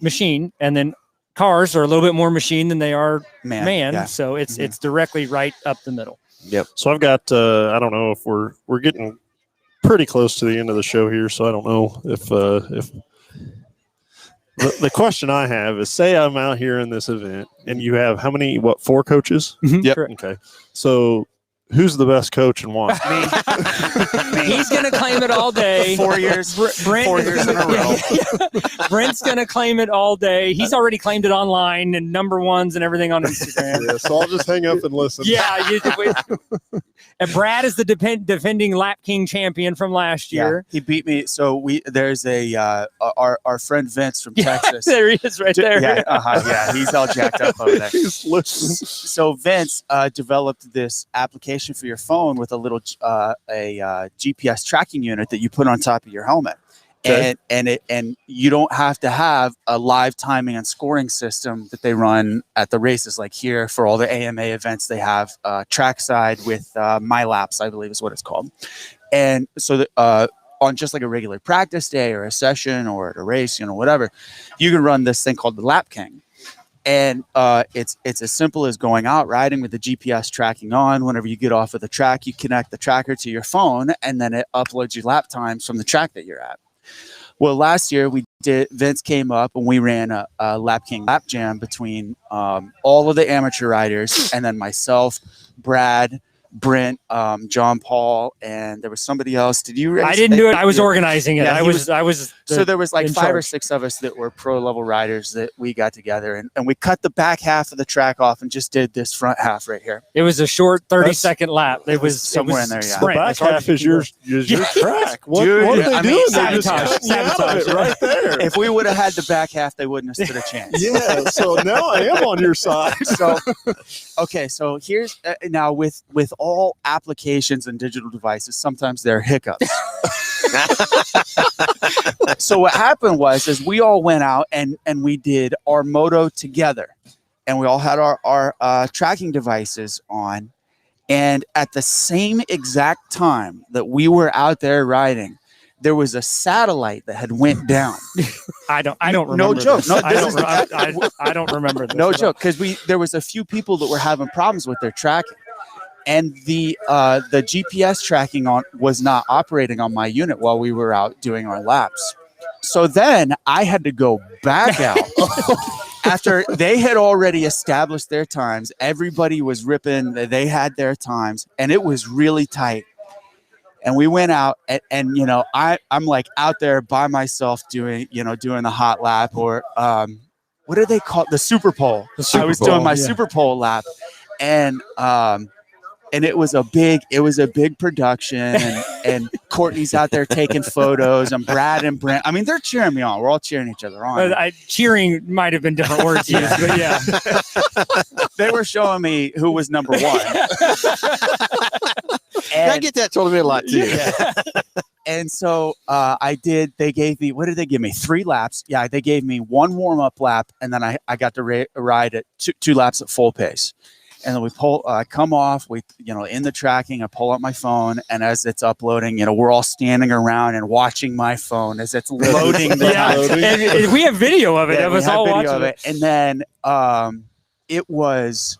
machine, and then cars are a little bit more machine than they are man. Yeah. So it's directly right up the middle. Yep. So I've got I don't know if we're getting pretty close to the end of the show here, so I don't know if the question I have is, say I'm out here in this event and you have how many 4 coaches? Yep. Okay. So who's the best coach and why? He's going to claim it all day. 4 years. Brent 4 years in a row. Brent's going to claim it all day. He's already claimed it online and number ones and everything on Instagram. Yeah, so I'll just hang up and listen. Yeah. And Brad is the defending Lap King champion from last year. He beat me. So there's our friend Vince from Texas. There he is right there. Yeah, he's all jacked up over there. He's listening. So Vince developed this application for your phone with a little GPS tracking unit that you put on top of your helmet. Okay. And you don't have to have a live timing and scoring system that they run at the races. Like here for all the AMA events, they have trackside with My Laps, I believe is what it's called. And so on just like a regular practice day or a session or at a race, you know, whatever, you can run this thing called the Lap King. And it's as simple as going out riding with the GPS tracking on. Whenever you get off of the track, you connect the tracker to your phone, and then it uploads your lap times from the track that you're at. Well, last year Vince came up and we ran a Lap King lap jam between all of the amateur riders, and then myself, Brad, Brent, John Paul, and there was somebody else. Did you race? I didn't do it. I was organizing it. Yeah, I was. So there was like 5 charge. or 6 of us that were pro level riders that we got together, and we cut the back half of the track off and just did this front half right here. It was a short 30-second lap. It was somewhere in there. Yeah. The back half is your track. What are they doing? They're just cutting you out of it right there. If we would have had the back half, they wouldn't have stood a chance. Yeah. So now I am on your side. So, okay. So here's now with all applications and digital devices, sometimes there are hiccups. So what happened was we all went out and we did our moto together, and we all had our tracking devices on, and at the same exact time that we were out there riding, there was a satellite that had went down. I don't remember. No joke. This. No, I don't remember this. No joke, because there was a few people that were having problems with their tracking. And the GPS tracking was not operating on my unit while we were out doing our laps. So then I had to go back out after they had already established their times. Everybody was ripping. They had their times, and it was really tight. And we went out and you know, I'm like out there by myself doing the hot lap or what do they call it? The super pole. I was doing my super pole lap, and it was a big production, and Courtney's out there taking photos, and Brad and Brent. I mean, they're cheering me on. We're all cheering each other on. Cheering might have been different words used, but yeah. They were showing me who was number one. And I get that told me a lot too. Yeah. And so they gave me, what did they give me? 3 laps. Yeah, they gave me 1 warm-up lap, and then I got to ride at two laps at full pace. And then we come off, in the tracking, I pull out my phone, and as it's uploading, we're all standing around and watching my phone as it's loading the time. And we have video of it. Yeah, of us all watching it. And then it was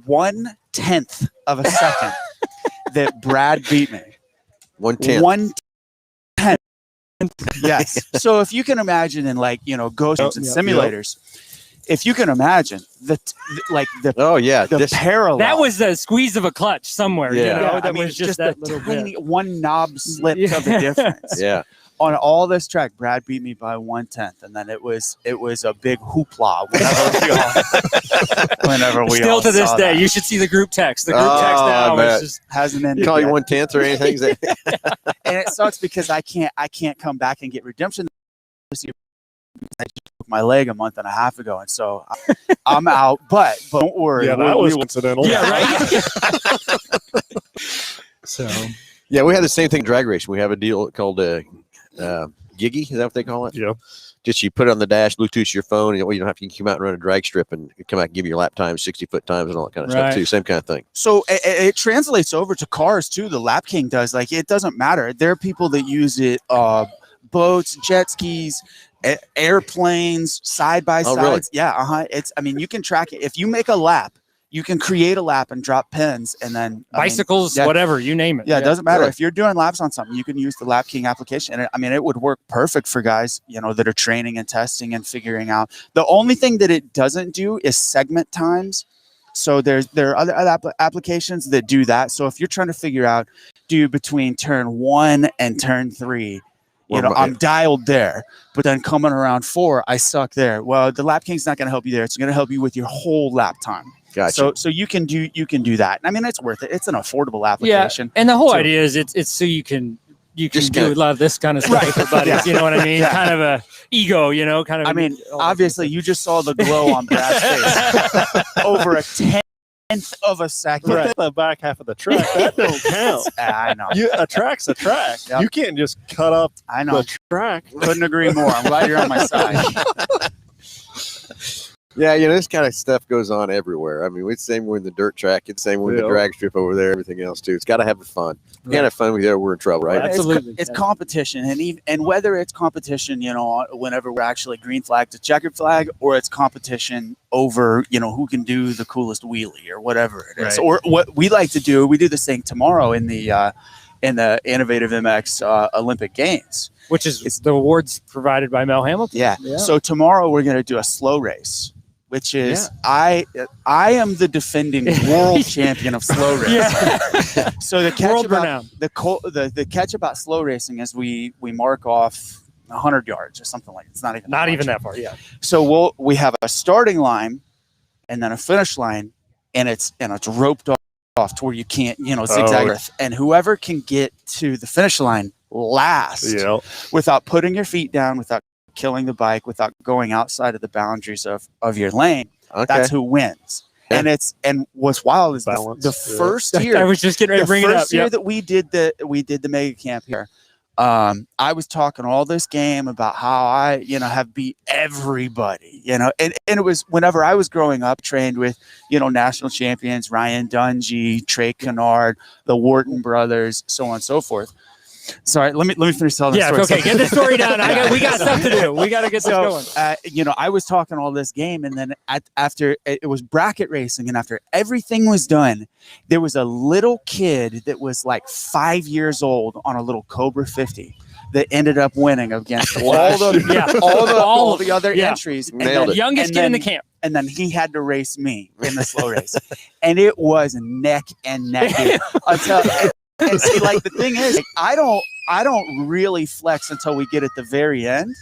1/10 of a second that Brad beat me. 1/10. 1/10. Yes. So if you can imagine in ghost games and simulators, if you can imagine the parallel. That was the squeeze of a clutch somewhere. Yeah. That was just that little tiny bit. one knob slip of the difference. Yeah. On all this track, Brad beat me by 1/10, and then it was a big hoopla whenever we Still all to this saw day, that. you should see the group text. The group text now is just hasn't ended. Call you yet. 1/10 or anything. And it sucks because I can't come back and get redemption. I just broke my leg a month and a half ago, and so I'm out. But don't worry. Yeah, that was coincidental. Yeah, right. So yeah, we had the same thing drag racing. We have a deal called Giggy. Is that what they call it? Yeah. Just you put it on the dash, Bluetooth your phone, and you don't have to come out and run a drag strip and come out and give you your lap times, 60-foot times, and all that kind of stuff too. Same kind of thing. So it translates over to cars too. The Lap King does. It doesn't matter. There are people that use it. Boats, jet skis, airplanes, side by sides. Really? Yeah. You can track it. If you make a lap, you can create a lap and drop pins, and then bicycles, whatever, you name it. Yeah, it doesn't matter. If you're doing laps on something, you can use the Lap King application. And it would work perfect for guys, that are training and testing and figuring out. The only thing that it doesn't do is segment times. So there are other applications that do that. So if you're trying to figure out, between turn 1 and turn 3, I'm dialed there, but then coming around 4, I suck there. Well, the Lap King's not going to help you there. It's going to help you with your whole lap time. Gotcha. So you can do that. I mean, it's worth it. It's an affordable application. Yeah, and the whole idea is it's so you can do a lot of this kind of stuff with your buddies. You know what I mean? Kind of a ego, kind of. I mean, obviously, you just saw the glow on Brad's face over a 10th of a second. Right. The back half of the track, that don't count. I know. A track's a track. Yep. You can't just cut up the track. Couldn't agree more. I'm glad you're on my side. Yeah, this kind of stuff goes on everywhere. I mean, it's the same with the dirt track. It's the same with the drag strip over there, everything else too. It's got to have the fun. You can't have fun with it, we're in trouble, right? Absolutely. It's competition. And whether it's competition, whenever we're actually green flag to checkered flag, or it's competition over, who can do the coolest wheelie or whatever it is. Right. Or what we like to do, we do this thing tomorrow in the Innovative MX Olympic Games. Which is the awards provided by Mel Hambelton. Yeah. So tomorrow we're going to do a slow race, which is I am the defending world champion of slow racing. Yeah. So the catch about slow racing is we mark off 100 yards or something like that. It's not even that far. Yeah. So we have a starting line and then a finish line, and it's roped off to where you can't zigzag, and whoever can get to the finish line last without putting your feet down, without killing the bike, without going outside of the boundaries of your lane, that's who wins. Yeah. And what's wild is the first year. I was just getting ready to bring it up. The first year that we did the mega camp here, I was talking all this game about how I have beat everybody, and it was whenever I was growing up, trained with national champions Ryan Dungey, Trey Kennard, the Wharton brothers, so on and so forth. Sorry, let me finish telling the story. Okay, get the story down. We got stuff to do. We got to get this going. I was talking all this game, and then after it was bracket racing, and after everything was done, there was a little kid that was like 5 years old on a little Cobra 50 that ended up winning against all the other entries. The youngest kid in the camp. And then he had to race me in the slow race, and it was neck and neck. And see, like the thing is, like, I don't really flex until we get at the very end,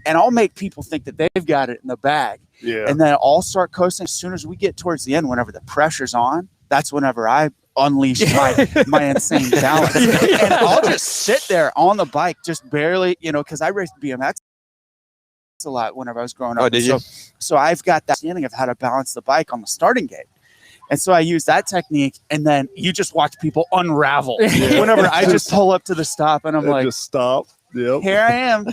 and I'll make people think that they've got it in the bag. Yeah. And then I'll start coasting. As soon as we get towards the end, whenever the pressure's on, that's whenever I unleash my insane balance. And I'll just sit there on the bike, just barely, because I raced BMX a lot whenever I was growing up. Oh, did you? So I've got that feeling of how to balance the bike on the starting gate. And so I use that technique, and then you just watch people unravel. Whenever I just pull up to the stop, and I'm like, just stop. Yep. here I am.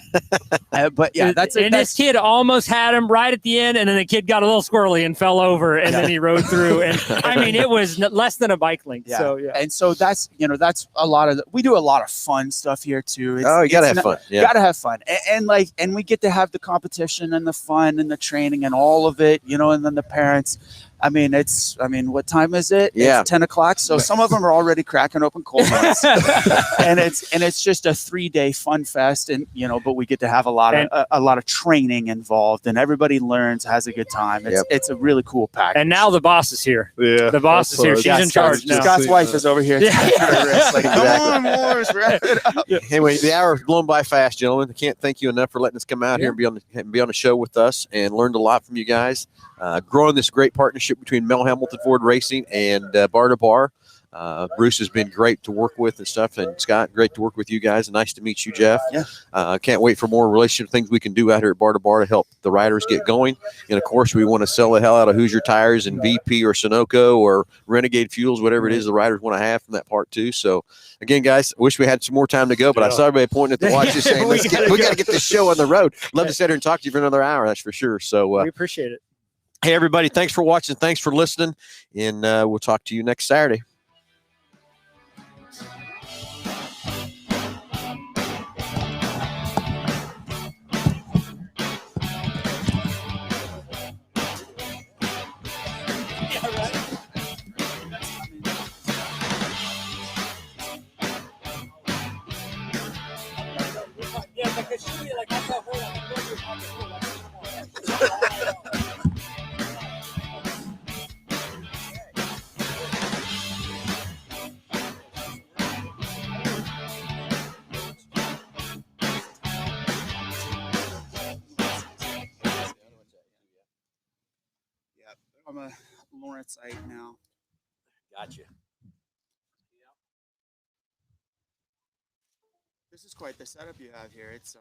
But yeah, that's it. And this kid almost had him right at the end, and then the kid got a little squirrely and fell over, and then he rode through. And I mean, it was less than a bike length. Yeah. So yeah. And so that's a lot of we do a lot of fun stuff here too. You gotta have fun. Yeah. Gotta have fun, and we get to have the competition and the fun and the training and all of it, and then the parents. What time is it? Yeah. It's 10 o'clock. So some of them are already cracking open cold ones. and it's just a 3-day fun fest. And, but we get to have a lot of training involved, and everybody learns, has a good time. It's a really cool pack. And now the boss is here. Yeah. The boss is here. She's in charge now. Scott's wife is over here. Yeah. Like, come on, Morris, wrap it up. Anyway, the hour's blown by fast, gentlemen. I can't thank you enough for letting us come out here and be on the show with us, and learned a lot from you guys. Growing this great partnership between Mel Hambelton Ford Racing and Bar to Bar. Bruce has been great to work with and stuff, and Scott, great to work with you guys. Nice to meet you, Jeff. Yeah. Can't wait for more relationship things we can do out here at Bar to Bar to help the riders get going. And of course, we want to sell the hell out of Hoosier tires and VP or Sunoco or Renegade fuels, whatever it is the riders want to have from that part too. So again, guys, I wish we had some more time to go, but I saw everybody pointing at the watch just saying, we got to get this show on the road. Love to sit here and talk to you for another hour. That's for sure. So we appreciate it. Hey, everybody, thanks for watching. Thanks for listening. And we'll talk to you next Saturday. I'm a Lawrenceit now. Gotcha. This is quite the setup you have here. It's